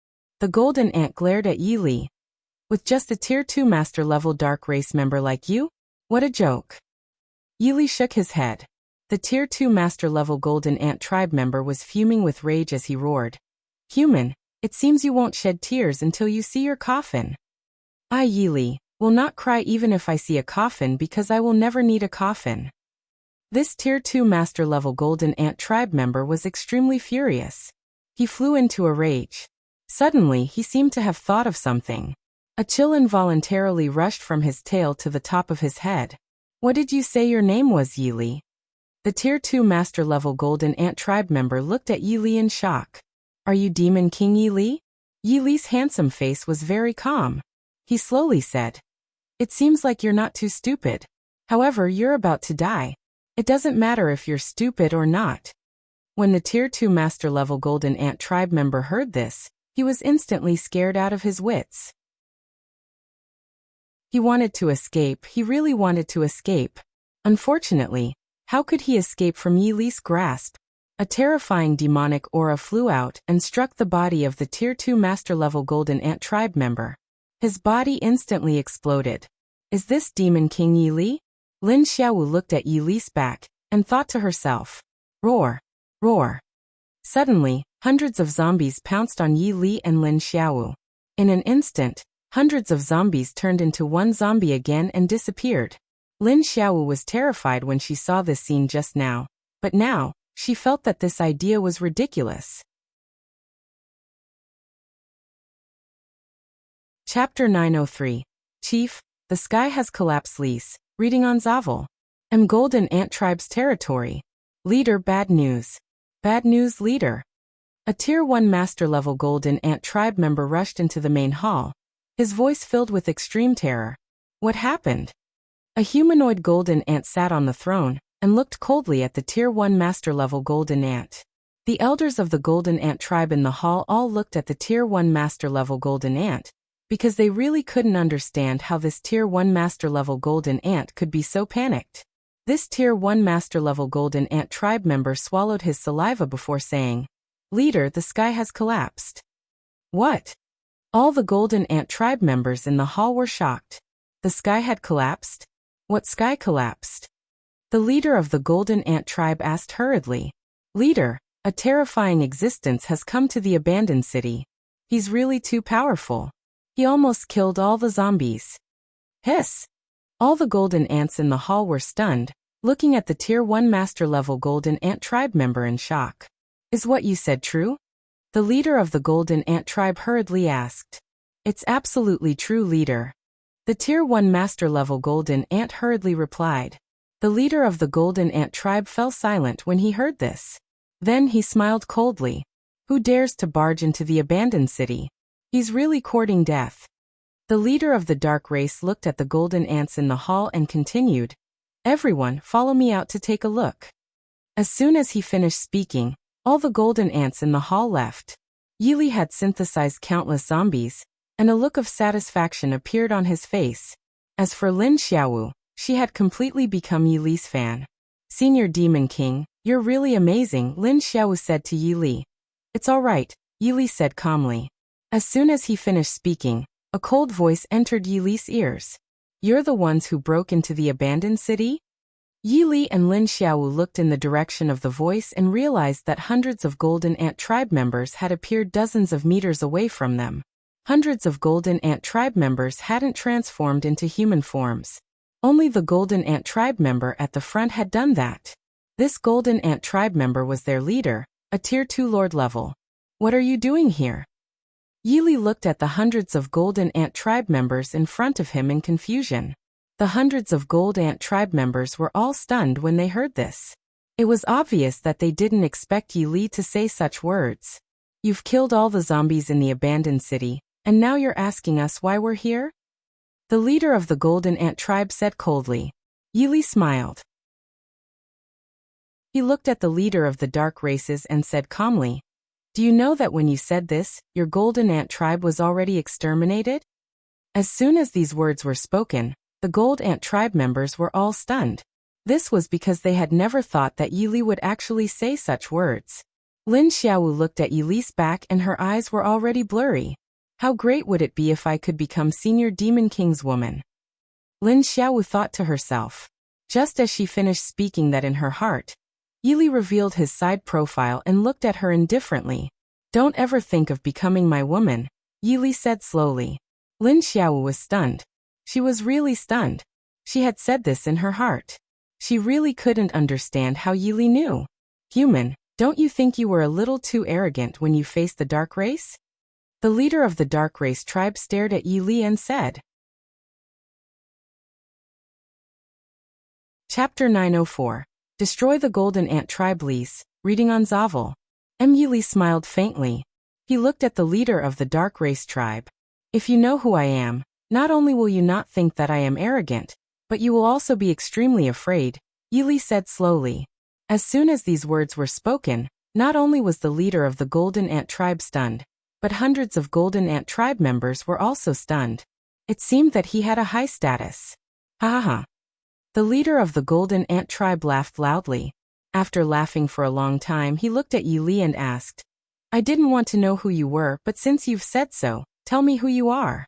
The Golden Ant glared at Yili. With just a Tier 2 Master-level Dark Race member like you? What a joke. Yili shook his head. The Tier 2 Master-level Golden Ant Tribe member was fuming with rage as he roared. Human, it seems you won't shed tears until you see your coffin. I, Yili, will not cry even if I see a coffin because I will never need a coffin. This Tier 2 Master-level Golden Ant Tribe member was extremely furious. He flew into a rage. Suddenly, he seemed to have thought of something. A chill involuntarily rushed from his tail to the top of his head. What did you say your name was, Yili? The Tier 2 Master-level Golden Ant Tribe member looked at Yili in shock. Are you Demon King Yili? Yili's handsome face was very calm. He slowly said, It seems like you're not too stupid. However, you're about to die. It doesn't matter if you're stupid or not. When the Tier 2 Master-level Golden Ant Tribe member heard this, He was instantly scared out of his wits. He wanted to escape, he really wanted to escape. Unfortunately, how could he escape from Yi Li's grasp? A terrifying demonic aura flew out and struck the body of the Tier 2 Master-level Golden Ant tribe member. His body instantly exploded. Is this Demon King Yi Li? Lin Xiaowu looked at Yi Li's back and thought to herself, roar, roar. Suddenly, hundreds of zombies pounced on Yi Li and Lin Xiaowu. In an instant, hundreds of zombies turned into one zombie again and disappeared. Lin Xiaowu was terrified when she saw this scene just now, but now, she felt that this idea was ridiculous. Chapter 903. Chief, the sky has collapsed. Lease, reading on Zavel. Golden Ant Tribe's territory. Leader, bad news. Bad news, leader. A Tier 1 Master-level Golden Ant tribe member rushed into the main hall, his voice filled with extreme terror. What happened? A humanoid golden ant sat on the throne and looked coldly at the Tier 1 Master-level Golden Ant. The elders of the Golden Ant tribe in the hall all looked at the Tier 1 Master-level Golden Ant, because they really couldn't understand how this Tier 1 Master-level Golden Ant could be so panicked. This Tier 1 Master-level Golden Ant tribe member swallowed his saliva before saying, "Leader, the sky has collapsed." What? All the Golden Ant tribe members in the hall were shocked. The sky had collapsed? What sky collapsed? The leader of the Golden Ant tribe asked hurriedly. Leader, a terrifying existence has come to the abandoned city. He's really too powerful. He almost killed all the zombies. Hiss! All the Golden Ants in the hall were stunned, looking at the Tier 1 Master-level Golden Ant tribe member in shock. Is what you said true? The leader of the Golden Ant tribe hurriedly asked. It's absolutely true, leader. The Tier 1 Master-level Golden Ant hurriedly replied. The leader of the Golden Ant tribe fell silent when he heard this. Then he smiled coldly. Who dares to barge into the abandoned city? He's really courting death. The leader of the dark race looked at the Golden Ants in the hall and continued. Everyone, follow me out to take a look. As soon as he finished speaking, all the Golden Ants in the hall left. Yi Li had synthesized countless zombies, and a look of satisfaction appeared on his face. As for Lin Xiaowu, she had completely become Yi Li's fan. Senior Demon King, you're really amazing, Lin Xiaowu said to Yi Li. It's all right, Yi Li said calmly. As soon as he finished speaking, a cold voice entered Yi Li's ears. You're the ones who broke into the abandoned city? Yi Li and Lin Xiaowu looked in the direction of the voice and realized that hundreds of Golden Ant tribe members had appeared dozens of meters away from them. Hundreds of Golden Ant tribe members hadn't transformed into human forms. Only the Golden Ant tribe member at the front had done that. This Golden Ant tribe member was their leader, a Tier 2 Lord level. What are you doing here? Yi Li looked at the hundreds of Golden Ant tribe members in front of him in confusion. The hundreds of Gold Ant tribe members were all stunned when they heard this. It was obvious that they didn't expect Yi Li to say such words. You've killed all the zombies in the abandoned city, and now you're asking us why we're here? The leader of the Golden Ant tribe said coldly. Yi Li smiled. He looked at the leader of the dark races and said calmly, do you know that when you said this, your Golden Ant tribe was already exterminated? As soon as these words were spoken, the Gold Ant tribe members were all stunned. This was because they had never thought that Yi Li would actually say such words. Lin Xiaowu looked at Yi Li's back and her eyes were already blurry. How great would it be if I could become Senior Demon King's woman? Lin Xiaowu thought to herself. Just as she finished speaking that in her heart, Yi Li revealed his side profile and looked at her indifferently. Don't ever think of becoming my woman, Yi Li said slowly. Lin Xiaowu was stunned. She was really stunned. She had said this in her heart. She really couldn't understand how Yi Li knew. Human, don't you think you were a little too arrogant when you faced the dark race? The leader of the dark race tribe stared at Yi Li and said. Chapter 904. Destroy the Golden Ant tribe. Lease, reading on Zavel. Yi Li smiled faintly. He looked at the leader of the dark race tribe. If you know who I am, not only will you not think that I am arrogant, but you will also be extremely afraid, Yi Li said slowly. As soon as these words were spoken, not only was the leader of the Golden Ant tribe stunned, but hundreds of Golden Ant tribe members were also stunned. It seemed that he had a high status. Ha ha ha. The leader of the Golden Ant tribe laughed loudly. After laughing for a long time, he looked at Yi Li and asked, I didn't want to know who you were, but since you've said so, tell me who you are.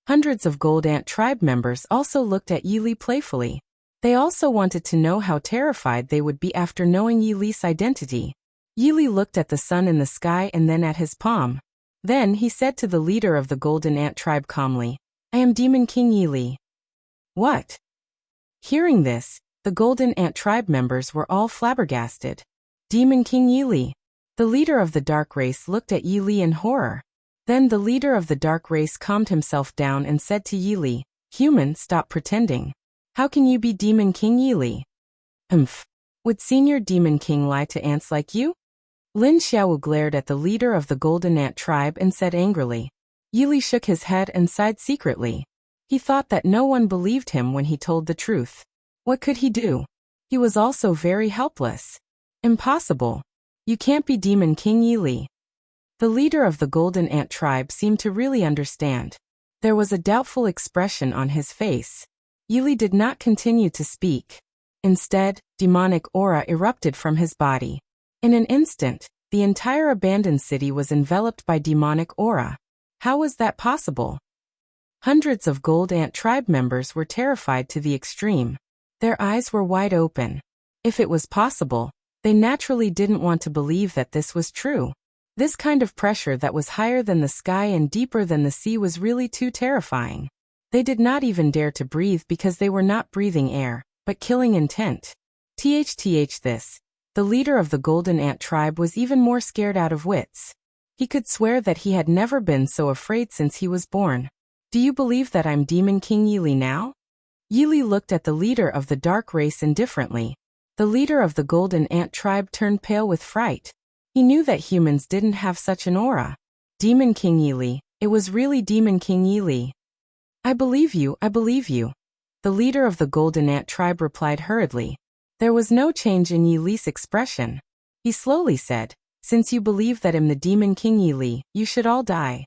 Hundreds of Gold Ant tribe members also looked at Yi Li playfully. They also wanted to know how terrified they would be after knowing Yi Li's identity. Yi Li looked at the sun in the sky and then at his palm. Then he said to the leader of the Golden Ant tribe calmly, I am Demon King Yi Li. What? Hearing this, the Golden Ant tribe members were all flabbergasted. Demon King Yi Li. The leader of the dark race looked at Yi Li in horror. Then the leader of the dark race calmed himself down and said to Yi Li, Human, stop pretending. How can you be Demon King Yi Li? Would Senior Demon King lie to ants like you? Lin Xiaowu glared at the leader of the Golden Ant tribe and said angrily. Yi Li shook his head and sighed secretly. He thought that no one believed him when he told the truth. What could he do? He was also very helpless. Impossible. You can't be Demon King Yi Li. The leader of the Golden Ant tribe seemed to really understand. There was a doubtful expression on his face. Yi Li did not continue to speak. Instead, demonic aura erupted from his body. In an instant, the entire abandoned city was enveloped by demonic aura. How was that possible? Hundreds of Gold Ant tribe members were terrified to the extreme. Their eyes were wide open. If it was possible, they naturally didn't want to believe that this was true. This kind of pressure that was higher than the sky and deeper than the sea was really too terrifying. They did not even dare to breathe because they were not breathing air, but killing intent. This. The leader of the Golden Ant tribe was even more scared out of wits. He could swear that he had never been so afraid since he was born. Do you believe that I'm Demon King Yi Li now? Yi Li looked at the leader of the dark race indifferently. The leader of the Golden Ant tribe turned pale with fright. He knew that humans didn't have such an aura. Demon King Yi Li, it was really Demon King Yi Li. I believe you, I believe you. The leader of the Golden Ant tribe replied hurriedly. There was no change in Yi Li's expression. He slowly said, Since you believe that I'm the Demon King Yi Li, you should all die.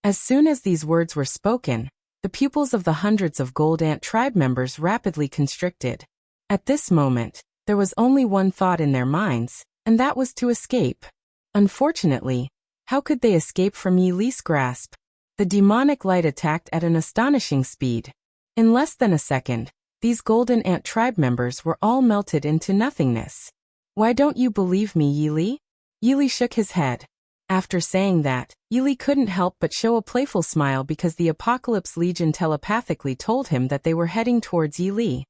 As soon as these words were spoken, the pupils of the hundreds of Gold Ant tribe members rapidly constricted. At this moment, there was only one thought in their minds, and that was to escape. Unfortunately, how could they escape from Yi Li's grasp? The demonic light attacked at an astonishing speed. In less than a second, these Golden Ant tribe members were all melted into nothingness. Why don't you believe me, Yi Li? Yi Li shook his head. After saying that, Yi Li couldn't help but show a playful smile because the Apocalypse Legion telepathically told him that they were heading towards Yi Li.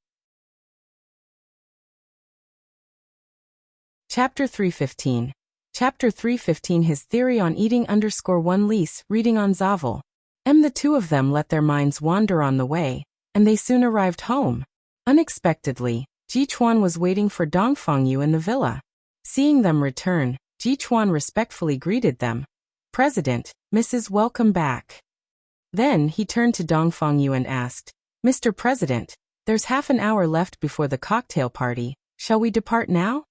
Chapter 315. Chapter 315 His Theory on Eating _1 Lease, reading on Zavel. The two of them let their minds wander on the way, and they soon arrived home. Unexpectedly, Ji Chuan was waiting for Dongfang Yu in the villa. Seeing them return, Ji Chuan respectfully greeted them. President, Mrs. Welcome back. Then he turned to Dongfang Yu and asked, Mr. President, there's half an hour left before the cocktail party. Shall we depart now?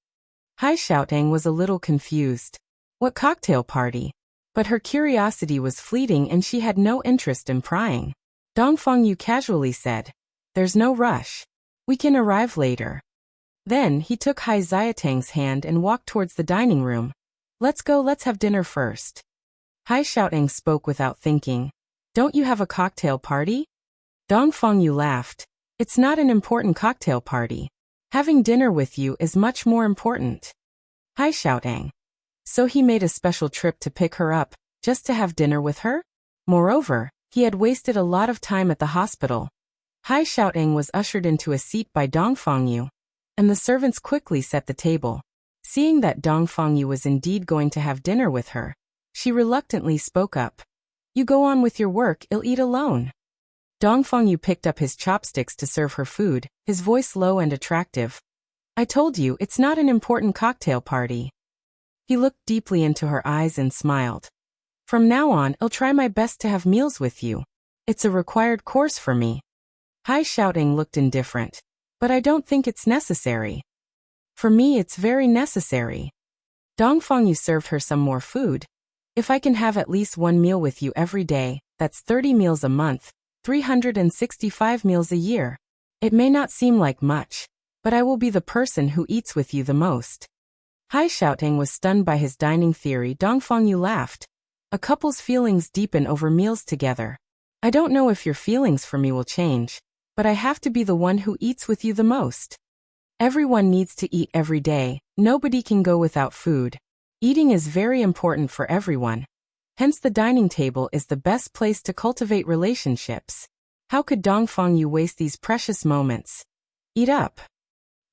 Hai Xiaotang was a little confused. What cocktail party? But her curiosity was fleeting and she had no interest in prying. Dongfang Yu casually said, There's no rush. We can arrive later. Then he took Hai Xiaotang's hand and walked towards the dining room. Let's go, let's have dinner first. Hai Xiaotang spoke without thinking. Don't you have a cocktail party? Dongfang Yu laughed. It's not an important cocktail party. Having dinner with you is much more important. Hai Xiaotang. So he made a special trip to pick her up, just to have dinner with her? Moreover, he had wasted a lot of time at the hospital. Hai Xiaotang was ushered into a seat by Dongfang Yu, and the servants quickly set the table. Seeing that Dongfang Yu was indeed going to have dinner with her, she reluctantly spoke up. You go on with your work, I'll eat alone. Dongfang Yu picked up his chopsticks to serve her food, his voice low and attractive. I told you, it's not an important cocktail party. He looked deeply into her eyes and smiled. From now on, I'll try my best to have meals with you. It's a required course for me. Hai Xiaotang looked indifferent. But I don't think it's necessary. For me it's very necessary. Dongfeng Yu served her some more food. If I can have at least one meal with you every day, that's 30 meals a month, 365 meals a year. It may not seem like much, but I will be the person who eats with you the most. Hai Xiaoteng was stunned by his dining theory. Dongfeng Yu laughed. A couple's feelings deepen over meals together. I don't know if your feelings for me will change, but I have to be the one who eats with you the most. Everyone needs to eat every day. Nobody can go without food. Eating is very important for everyone. Hence the dining table is the best place to cultivate relationships. How could Dongfeng Yu waste these precious moments? Eat up.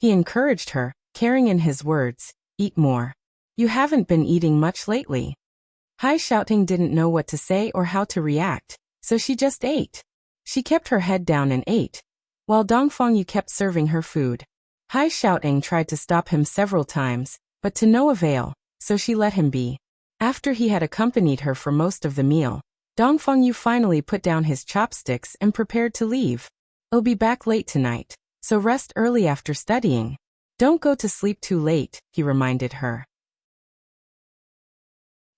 He encouraged her, carrying in his words, eat more. You haven't been eating much lately. Hai Xiaoteng didn't know what to say or how to react, so she just ate. She kept her head down and ate, while Dongfeng Yu kept serving her food. Hai Xiaoteng tried to stop him several times, but to no avail, so she let him be. After he had accompanied her for most of the meal, Dongfeng Yu finally put down his chopsticks and prepared to leave. I'll be back late tonight, so rest early after studying. Don't go to sleep too late, he reminded her.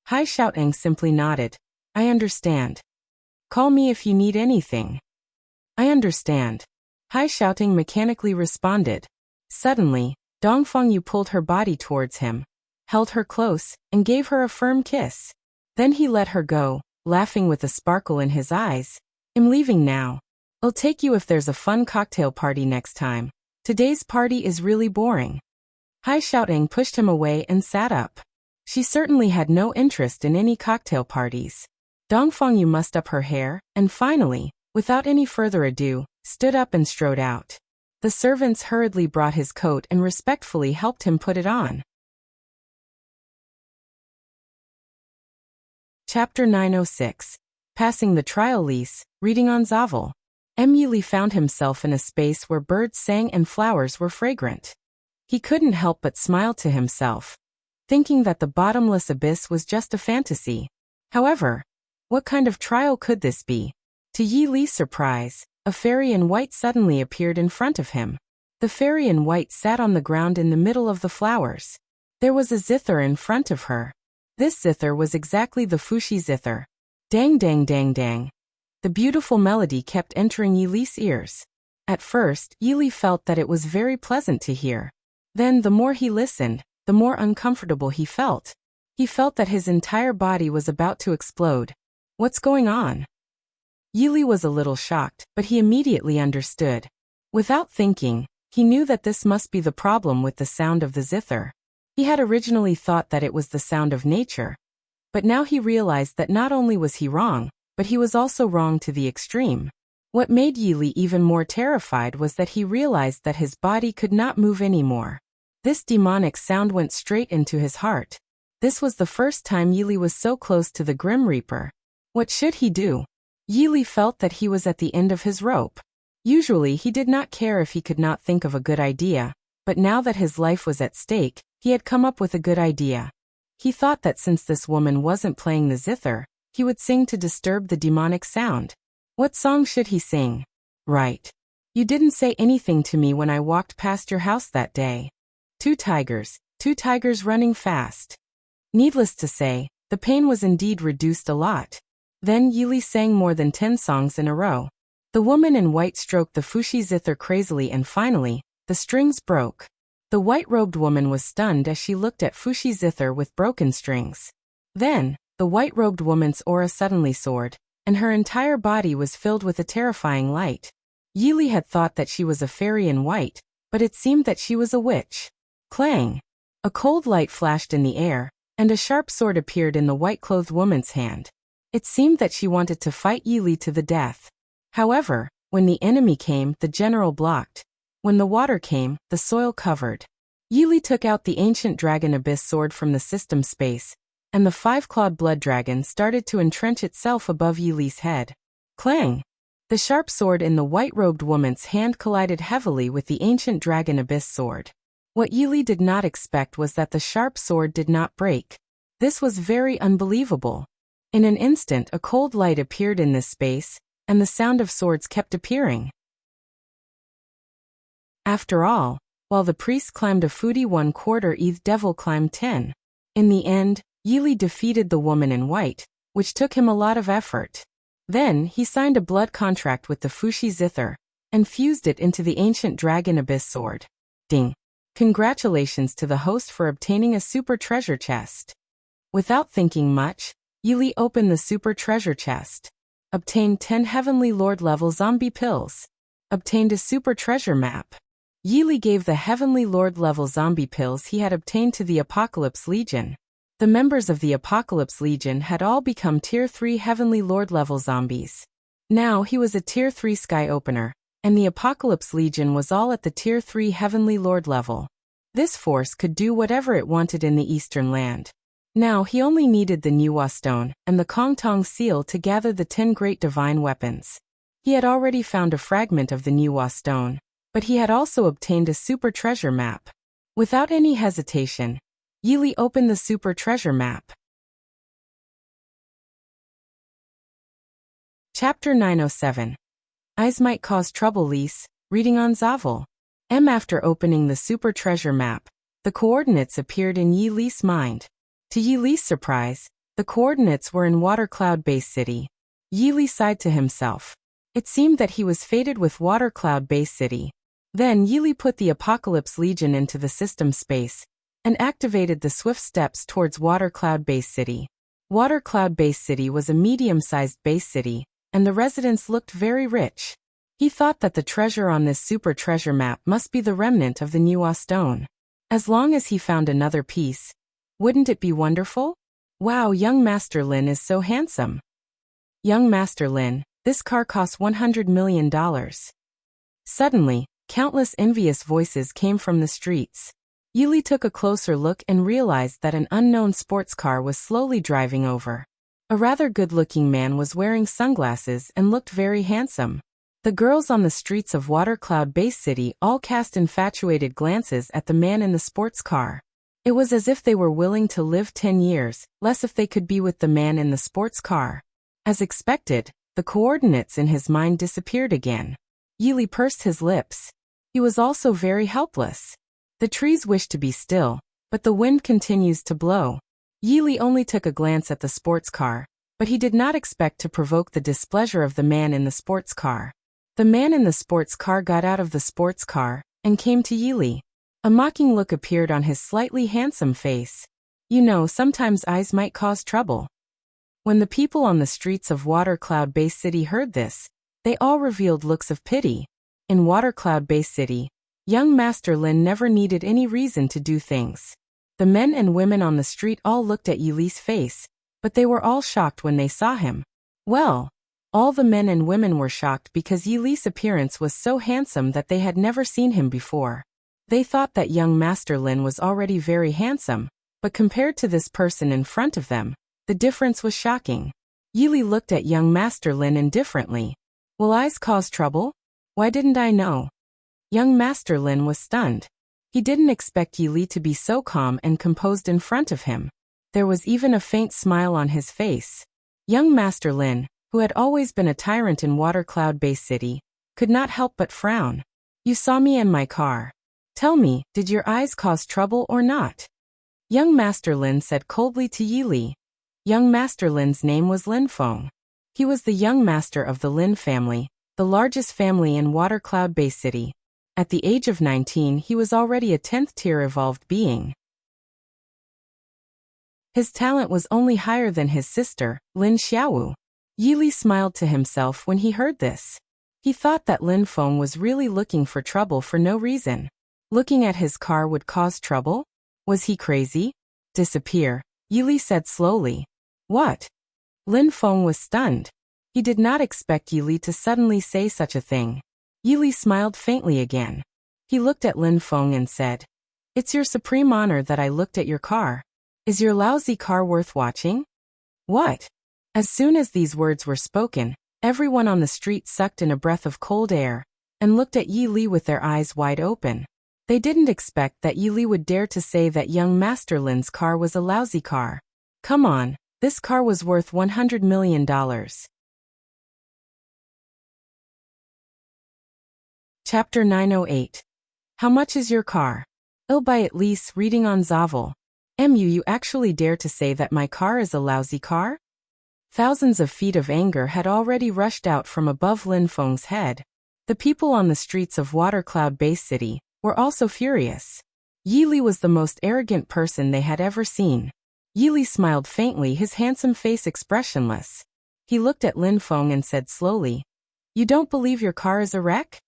Hai Xiaoteng simply nodded. I understand. Call me if you need anything. I understand. Hai Xiaoteng mechanically responded. Suddenly, Dongfeng Yu pulled her body towards him, held her close, and gave her a firm kiss. Then he let her go, laughing with a sparkle in his eyes. I'm leaving now. I'll take you if there's a fun cocktail party next time. Today's party is really boring. Hai Xiaoteng pushed him away and sat up. She certainly had no interest in any cocktail parties. Dongfeng Yu mussed up her hair, and finally, without any further ado, stood up and strode out. The servants hurriedly brought his coat and respectfully helped him put it on. Chapter 906. Passing the trial lease, reading on Zavel. Yili found himself in a space where birds sang and flowers were fragrant. He couldn't help but smile to himself, thinking that the bottomless abyss was just a fantasy. However, what kind of trial could this be? To Yili's surprise, a fairy in white suddenly appeared in front of him. The fairy in white sat on the ground in the middle of the flowers. There was a zither in front of her. This zither was exactly the Fuxi zither. Dang dang dang dang. The beautiful melody kept entering Yili's ears. At first, Yili felt that it was very pleasant to hear. Then the more he listened, the more uncomfortable he felt. He felt that his entire body was about to explode. What's going on? Yili was a little shocked, but he immediately understood. Without thinking, he knew that this must be the problem with the sound of the zither. He had originally thought that it was the sound of nature, but now he realized that not only was he wrong, but he was also wrong to the extreme. What made Yili even more terrified was that he realized that his body could not move anymore. This demonic sound went straight into his heart. This was the first time Yili was so close to the Grim Reaper. What should he do? Yili felt that he was at the end of his rope. Usually he did not care if he could not think of a good idea, but now that his life was at stake, he had come up with a good idea. He thought that since this woman wasn't playing the zither, he would sing to disturb the demonic sound. What song should he sing? Right. You didn't say anything to me when I walked past your house that day. Two tigers running fast. Needless to say, the pain was indeed reduced a lot. Then Yili sang more than 10 songs in a row. The woman in white stroked the Fuxi zither crazily and finally, the strings broke. The white-robed woman was stunned as she looked at Fuxi zither with broken strings. Then, the white-robed woman's aura suddenly soared, and her entire body was filled with a terrifying light. Yili had thought that she was a fairy in white, but it seemed that she was a witch. Clang! A cold light flashed in the air, and a sharp sword appeared in the white-clothed woman's hand. It seemed that she wanted to fight Yili to the death. However, when the enemy came, the general blocked. When the water came, the soil covered. Yili took out the ancient dragon abyss sword from the system space, and the five-clawed blood dragon started to entrench itself above Yili's head. Clang! The sharp sword in the white-robed woman's hand collided heavily with the ancient dragon abyss sword. What Yili did not expect was that the sharp sword did not break. This was very unbelievable. In an instant a cold light appeared in this space, and the sound of swords kept appearing. After all, while the priest climbed a foodie 1/4 ETH, devil climbed 10. In the end, Yili defeated the woman in white, which took him a lot of effort. Then, he signed a blood contract with the Fushi Zither, and fused it into the ancient Dragon Abyss sword. Ding! Congratulations to the host for obtaining a super treasure chest. Without thinking much, Yili opened the super treasure chest. Obtained 10 Heavenly Lord level zombie pills. Obtained a super treasure map. Yili gave the Heavenly Lord level zombie pills he had obtained to the Apocalypse Legion. The members of the Apocalypse Legion had all become Tier 3 Heavenly Lord level zombies. Now he was a Tier 3 Sky Opener, and the Apocalypse Legion was all at the Tier 3 Heavenly Lord level. This force could do whatever it wanted in the Eastern Land. Now he only needed the Nuwa Stone and the Kongtong Seal to gather the 10 great divine weapons. He had already found a fragment of the Nuwa Stone, but he had also obtained a super treasure map. Without any hesitation, Yili opened the super treasure map. Chapter 907. Eyes might cause trouble. Lise, reading on Zavel. After opening the super treasure map, the coordinates appeared in Yili's mind. To Yili's surprise, the coordinates were in Water Cloud Base City. Yili sighed to himself. It seemed that he was fated with Water Cloud Base City. Then Yili put the Apocalypse Legion into the system space, and activated the swift steps towards Water Cloud Base City. Water Cloud Base City was a medium-sized base city, and the residents looked very rich. He thought that the treasure on this super treasure map must be the remnant of the Nuwa Stone. As long as he found another piece, wouldn't it be wonderful? Wow, young Master Lin is so handsome. Young Master Lin, this car costs $100 million. Suddenly, countless envious voices came from the streets. Yili took a closer look and realized that an unknown sports car was slowly driving over. A rather good-looking man was wearing sunglasses and looked very handsome. The girls on the streets of Water Cloud Base City all cast infatuated glances at the man in the sports car. It was as if they were willing to live 10 years, less if they could be with the man in the sports car. As expected, the coordinates in his mind disappeared again. Yili pursed his lips. He was also very helpless. The trees wish to be still, but the wind continues to blow. Yili only took a glance at the sports car, but he did not expect to provoke the displeasure of the man in the sports car. The man in the sports car got out of the sports car and came to Yili. A mocking look appeared on his slightly handsome face. You know, sometimes eyes might cause trouble. When the people on the streets of Water Cloud Base City heard this, they all revealed looks of pity. In Water Cloud Base City, young Master Lin never needed any reason to do things. The men and women on the street all looked at Yili's face, but they were all shocked when they saw him. Well, all the men and women were shocked because Yili's appearance was so handsome that they had never seen him before. They thought that young Master Lin was already very handsome, but compared to this person in front of them, the difference was shocking. Yili looked at young Master Lin indifferently. Will eyes cause trouble? Why didn't I know? Young Master Lin was stunned. He didn't expect Yili to be so calm and composed in front of him. There was even a faint smile on his face. Young Master Lin, who had always been a tyrant in Water Cloud Base City, could not help but frown. You saw me and my car. Tell me, did your eyes cause trouble or not? Young Master Lin said coldly to Yili. Young Master Lin's name was Lin Feng. He was the young master of the Lin family, the largest family in Water Cloud Base City. At the age of 19, he was already a 10th tier evolved being. His talent was only higher than his sister, Lin Xiaowu. Yili smiled to himself when he heard this. He thought that Lin Feng was really looking for trouble for no reason. Looking at his car would cause trouble? Was he crazy? Disappear, Yili said slowly. What? Lin Feng was stunned. He did not expect Yili to suddenly say such a thing. Yili smiled faintly again. He looked at Lin Feng and said, It's your supreme honor that I looked at your car. Is your lousy car worth watching? What? As soon as these words were spoken, everyone on the street sucked in a breath of cold air and looked at Yili with their eyes wide open. They didn't expect that Yili would dare to say that young Master Lin's car was a lousy car. Come on, this car was worth $100 million. Chapter 908. How much is your car? I'll buy at least reading on Zavel. You actually dare to say that my car is a lousy car? Thousands of feet of anger had already rushed out from above Lin Feng's head. The people on the streets of Water Cloud Base City were also furious. Yi Li was the most arrogant person they had ever seen. Yi Li smiled faintly, his handsome face expressionless. He looked at Lin Feng and said slowly, "You don't believe your car is a wreck?"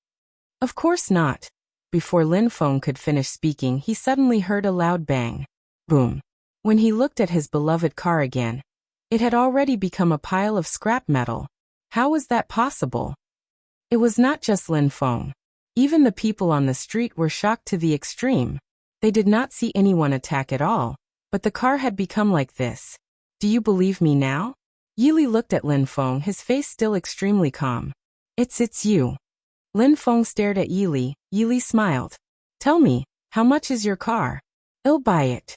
"Of course not." Before Lin Feng could finish speaking, he suddenly heard a loud bang. Boom. When he looked at his beloved car again, it had already become a pile of scrap metal. How was that possible? It was not just Lin Feng. Even the people on the street were shocked to the extreme. They did not see anyone attack at all, but the car had become like this. "Do you believe me now?" Yi Li looked at Lin Feng, his face still extremely calm. It's you." Lin Feng stared at Yi Li. Yi Li smiled. "Tell me, how much is your car? I'll buy it."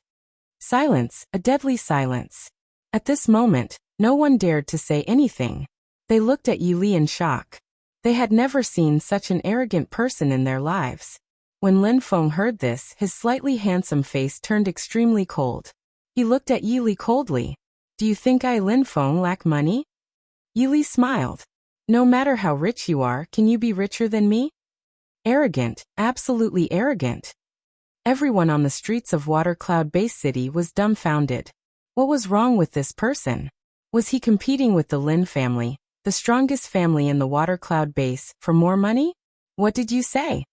Silence, a deadly silence. At this moment, no one dared to say anything. They looked at Yi Li in shock. They had never seen such an arrogant person in their lives. When Lin Feng heard this, his slightly handsome face turned extremely cold. He looked at Yi Li coldly. "Do you think I, Lin Feng, lack money?" Yi Li smiled. "No matter how rich you are, can you be richer than me?" Arrogant, absolutely arrogant. Everyone on the streets of Water Cloud Base City was dumbfounded. What was wrong with this person? Was he competing with the Lin family, the strongest family in the Water Cloud Base, for more money? "What did you say?"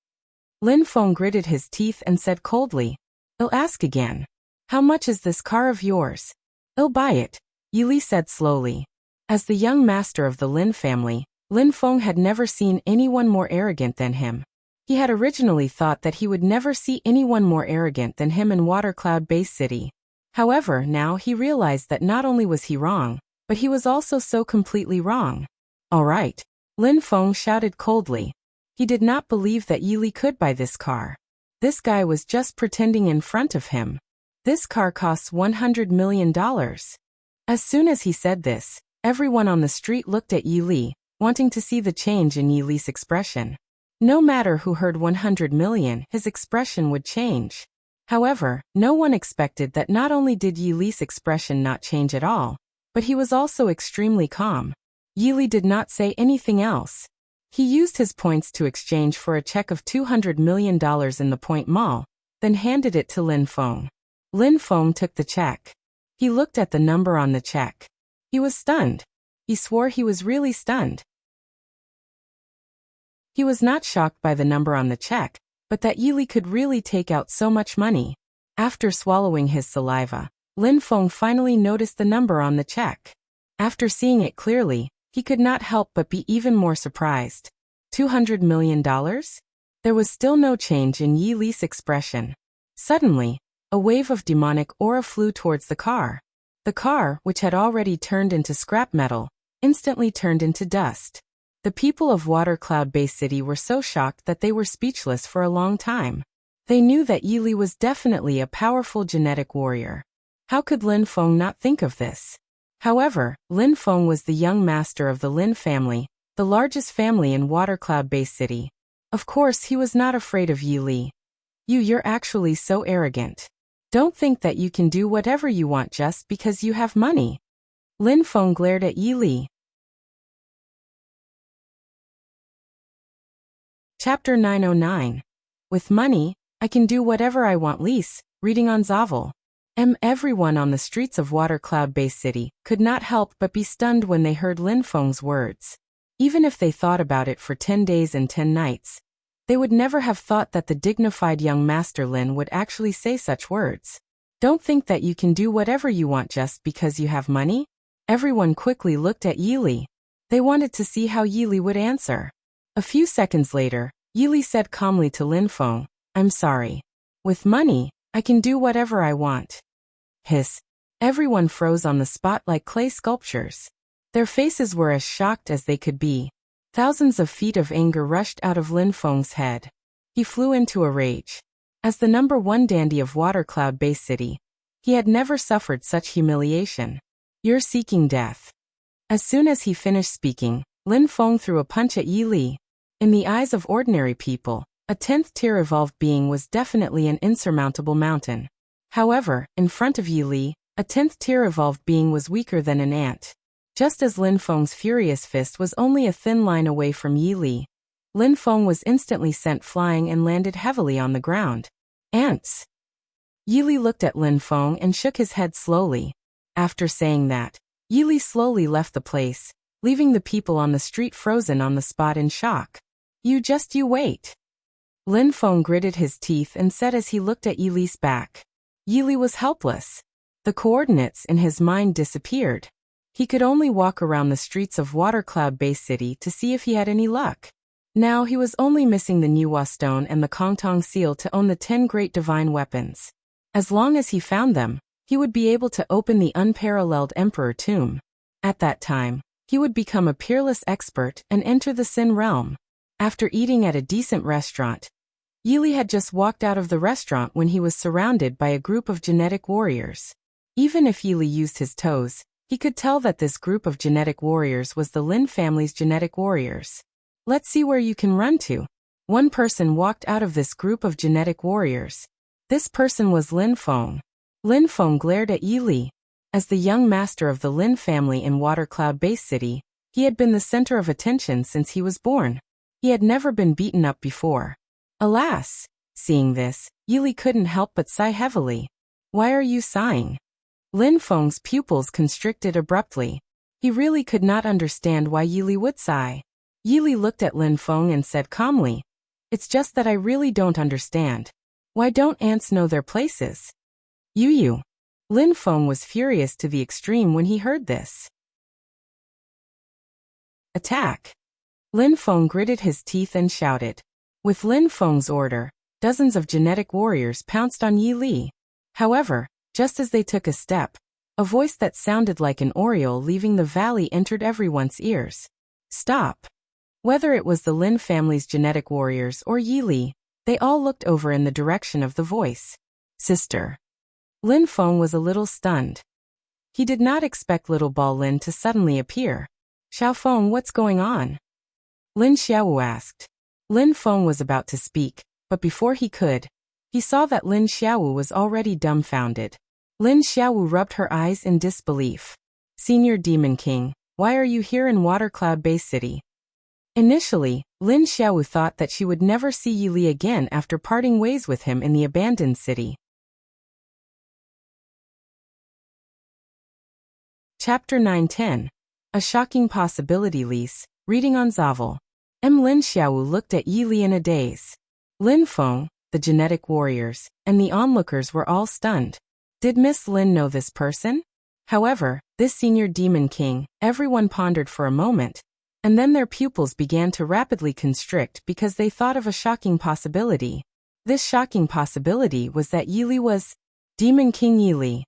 Lin Feng gritted his teeth and said coldly, "I'll ask again. How much is this car of yours?" "I'll buy it," Yi Li said slowly. As the young master of the Lin family, Lin Feng had never seen anyone more arrogant than him. He had originally thought that he would never see anyone more arrogant than him in Water Cloud Base City. However, now he realized that not only was he wrong, but he was also so completely wrong. "All right," Lin Feng shouted coldly. He did not believe that Yi Li could buy this car. This guy was just pretending in front of him. This car costs $100 million. As soon as he said this, everyone on the street looked at Yi Li, wanting to see the change in Yi Li's expression. No matter who heard 100 million, his expression would change. However, no one expected that not only did Yi Li's expression not change at all, but he was also extremely calm. Yi Li did not say anything else. He used his points to exchange for a check of $200 million in the Point Mall, then handed it to Lin Feng. Lin Feng took the check. He looked at the number on the check. He was stunned. He swore he was really stunned. He was not shocked by the number on the check, but that Yi Li could really take out so much money. After swallowing his saliva, Lin Feng finally noticed the number on the check. After seeing it clearly, he could not help but be even more surprised. $200 million? There was still no change in Yi Li's expression. Suddenly, a wave of demonic aura flew towards the car. The car, which had already turned into scrap metal, instantly turned into dust. The people of Water Cloud Base City were so shocked that they were speechless for a long time. They knew that Yi Li was definitely a powerful genetic warrior. How could Lin Feng not think of this? However, Lin Feng was the young master of the Lin family, the largest family in Water Cloud Base City. Of course, he was not afraid of Yi Li. You're actually so arrogant. Don't think that you can do whatever you want just because you have money." Lin Feng glared at Yi Li. Chapter 909. With money, I can do whatever I want. Reading on Zavel. Everyone on the streets of Water Cloud Base City could not help but be stunned when they heard Lin Feng's words. Even if they thought about it for 10 days and 10 nights, they would never have thought that the dignified young master Lin would actually say such words. Don't think that you can do whatever you want just because you have money? Everyone quickly looked at Yi Li. They wanted to see how Yi Li would answer. A few seconds later, Yi Li said calmly to Lin Feng, "I'm sorry. With money, I can do whatever I want." Hiss. Everyone froze on the spot like clay sculptures. Their faces were as shocked as they could be. Thousands of feet of anger rushed out of Lin Feng's head. He flew into a rage. As the number one dandy of Water Cloud Base City, he had never suffered such humiliation. "You're seeking death." As soon as he finished speaking, Lin Feng threw a punch at Yi Li. In the eyes of ordinary people, a 10th tier evolved being was definitely an insurmountable mountain. However, in front of Yi Li, a 10th tier evolved being was weaker than an ant. Just as Lin Feng's furious fist was only a thin line away from Yi Li, Lin Feng was instantly sent flying and landed heavily on the ground. Ants! Yi Li looked at Lin Feng and shook his head slowly. After saying that, Yi Li slowly left the place, leaving the people on the street frozen on the spot in shock. You wait. Lin Feng gritted his teeth and said as he looked at Yi Li's back. Yi Li was helpless. The coordinates in his mind disappeared. He could only walk around the streets of Water Cloud Base City to see if he had any luck. Now he was only missing the Niwa Stone and the Kongtong Seal to own the 10 great divine weapons. As long as he found them, he would be able to open the unparalleled Emperor Tomb. At that time, he would become a peerless expert and enter the Sin Realm. After eating at a decent restaurant, Yi Li had just walked out of the restaurant when he was surrounded by a group of genetic warriors. Even if Yi Li used his toes, he could tell that this group of genetic warriors was the Lin family's genetic warriors. Let's see where you can run to. One person walked out of this group of genetic warriors. This person was Lin Feng. Lin Feng glared at Yi Li. As the young master of the Lin family in Water Cloud Base City, he had been the center of attention since he was born. He had never been beaten up before. Alas! Seeing this, Yi Li couldn't help but sigh heavily. Why are you sighing? Lin Feng's pupils constricted abruptly. He really could not understand why Yi Li would sigh. Yi Li looked at Lin Feng and said calmly, It's just that I really don't understand. Why don't ants know their places? You. Lin Feng was furious to the extreme when he heard this. Attack! Lin Feng gritted his teeth and shouted. With Lin Feng's order, dozens of genetic warriors pounced on Yi Li. However, just as they took a step, a voice that sounded like an oriole leaving the valley entered everyone's ears. Stop! Whether it was the Lin family's genetic warriors or Yi Li, they all looked over in the direction of the voice. Sister. Lin Feng was a little stunned. He did not expect little ball Lin to suddenly appear. Xiao Feng, what's going on? Lin Xiaowu asked. Lin Feng was about to speak, but before he could, he saw that Lin Xiaowu was already dumbfounded. Lin Xiaowu rubbed her eyes in disbelief. Senior Demon King, why are you here in Water Cloud Base City? Initially, Lin Xiaowu thought that she would never see Yi Li again after parting ways with him in the abandoned city. Chapter 9-10. A Shocking Possibility Lease, reading on Zavel. Lin Xiaowu looked at Yi Li in a daze. Lin Feng, the genetic warriors, and the onlookers were all stunned. Did Miss Lin know this person? However, this senior demon king, everyone pondered for a moment, and then their pupils began to rapidly constrict because they thought of a shocking possibility. This shocking possibility was that Yi Li was Demon King Yi Li.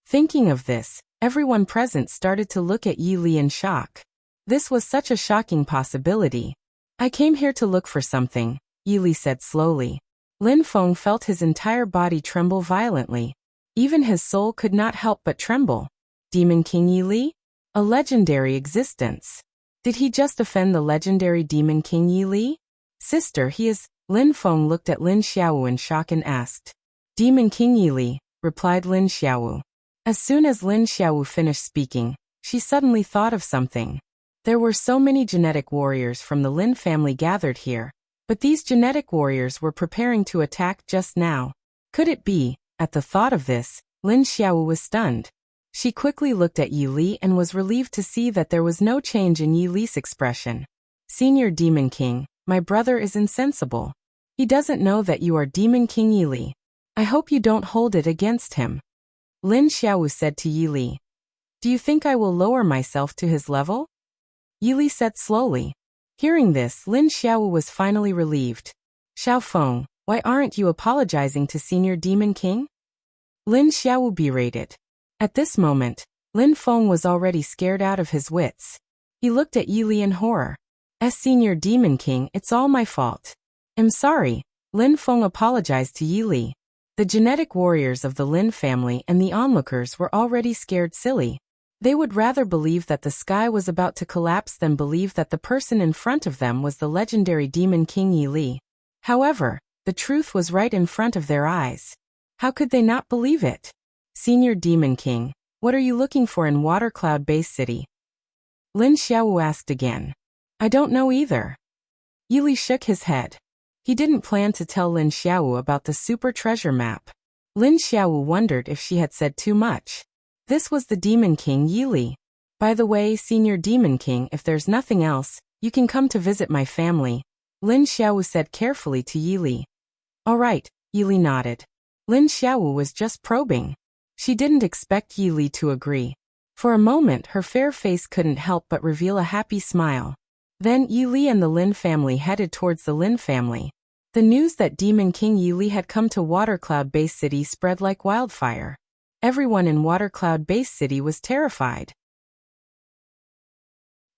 Thinking of this, everyone present started to look at Yi Li in shock. This was such a shocking possibility. I came here to look for something, Yi Li said slowly. Lin Feng felt his entire body tremble violently. Even his soul could not help but tremble. Demon King Yi Li? A legendary existence. Did he just offend the legendary Demon King Yi Li? Sister, he is. Lin Feng looked at Lin Xiaowu in shock and asked. Demon King Yi Li, replied Lin Xiaowu. As soon as Lin Xiaowu finished speaking, she suddenly thought of something. There were so many genetic warriors from the Lin family gathered here, but these genetic warriors were preparing to attack just now. Could it be? At the thought of this, Lin Xiaowu was stunned. She quickly looked at Yi Li and was relieved to see that there was no change in Yi Li's expression. Senior Demon King, my brother is insensible. He doesn't know that you are Demon King Yi Li. I hope you don't hold it against him. Lin Xiaowu said to Yi Li. Do you think I will lower myself to his level? Yi Li said slowly. Hearing this, Lin Xiaowu was finally relieved. Xiao Feng, why aren't you apologizing to Senior Demon King? Lin Xiaowu berated. At this moment, Lin Feng was already scared out of his wits. He looked at Yi Li in horror. As Senior Demon King, it's all my fault. I'm sorry. Lin Feng apologized to Yi Li. The genetic warriors of the Lin family and the onlookers were already scared silly. They would rather believe that the sky was about to collapse than believe that the person in front of them was the legendary Demon King Yi Li. However, the truth was right in front of their eyes. How could they not believe it? Senior Demon King, what are you looking for in Water Cloud Base City? Lin Xiaowu asked again. I don't know either. Yili shook his head. He didn't plan to tell Lin Xiaowu about the super treasure map. Lin Xiaowu wondered if she had said too much. This was the Demon King Yili. By the way, Senior Demon King, if there's nothing else, you can come to visit my family, Lin Xiaowu said carefully to Yili. All right, Yili nodded. Lin Xiaowu was just probing. She didn't expect Yili to agree. For a moment her fair face couldn't help but reveal a happy smile. Then Yili and the Lin family headed towards the Lin family. The news that Demon King Yili had come to Water Cloud Base City spread like wildfire. Everyone in Water Cloud Base City was terrified.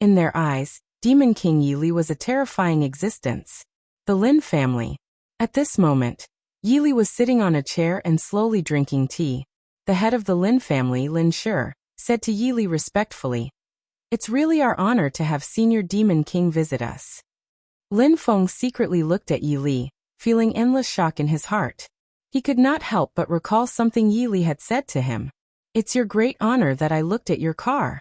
In their eyes, Demon King Yili was a terrifying existence. The Lin family. At this moment, Yili was sitting on a chair and slowly drinking tea. The head of the Lin family, Lin Shi, said to Yili respectfully, It's really our honor to have Senior Demon King visit us. Lin Feng secretly looked at Yili, feeling endless shock in his heart. He could not help but recall something Yili had said to him. It's your great honor that I looked at your car.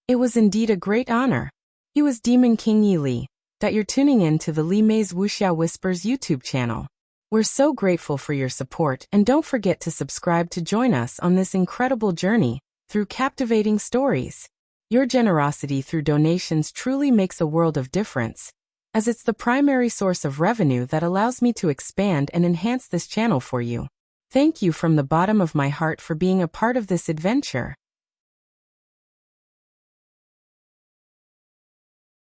It was indeed a great honor. He was Demon King Yili, that you're tuning in to the Li Mei's Wuxia Whispers YouTube channel. We're so grateful for your support and don't forget to subscribe to join us on this incredible journey through captivating stories. Your generosity through donations truly makes a world of difference, as it's the primary source of revenue that allows me to expand and enhance this channel for you. Thank you from the bottom of my heart for being a part of this adventure.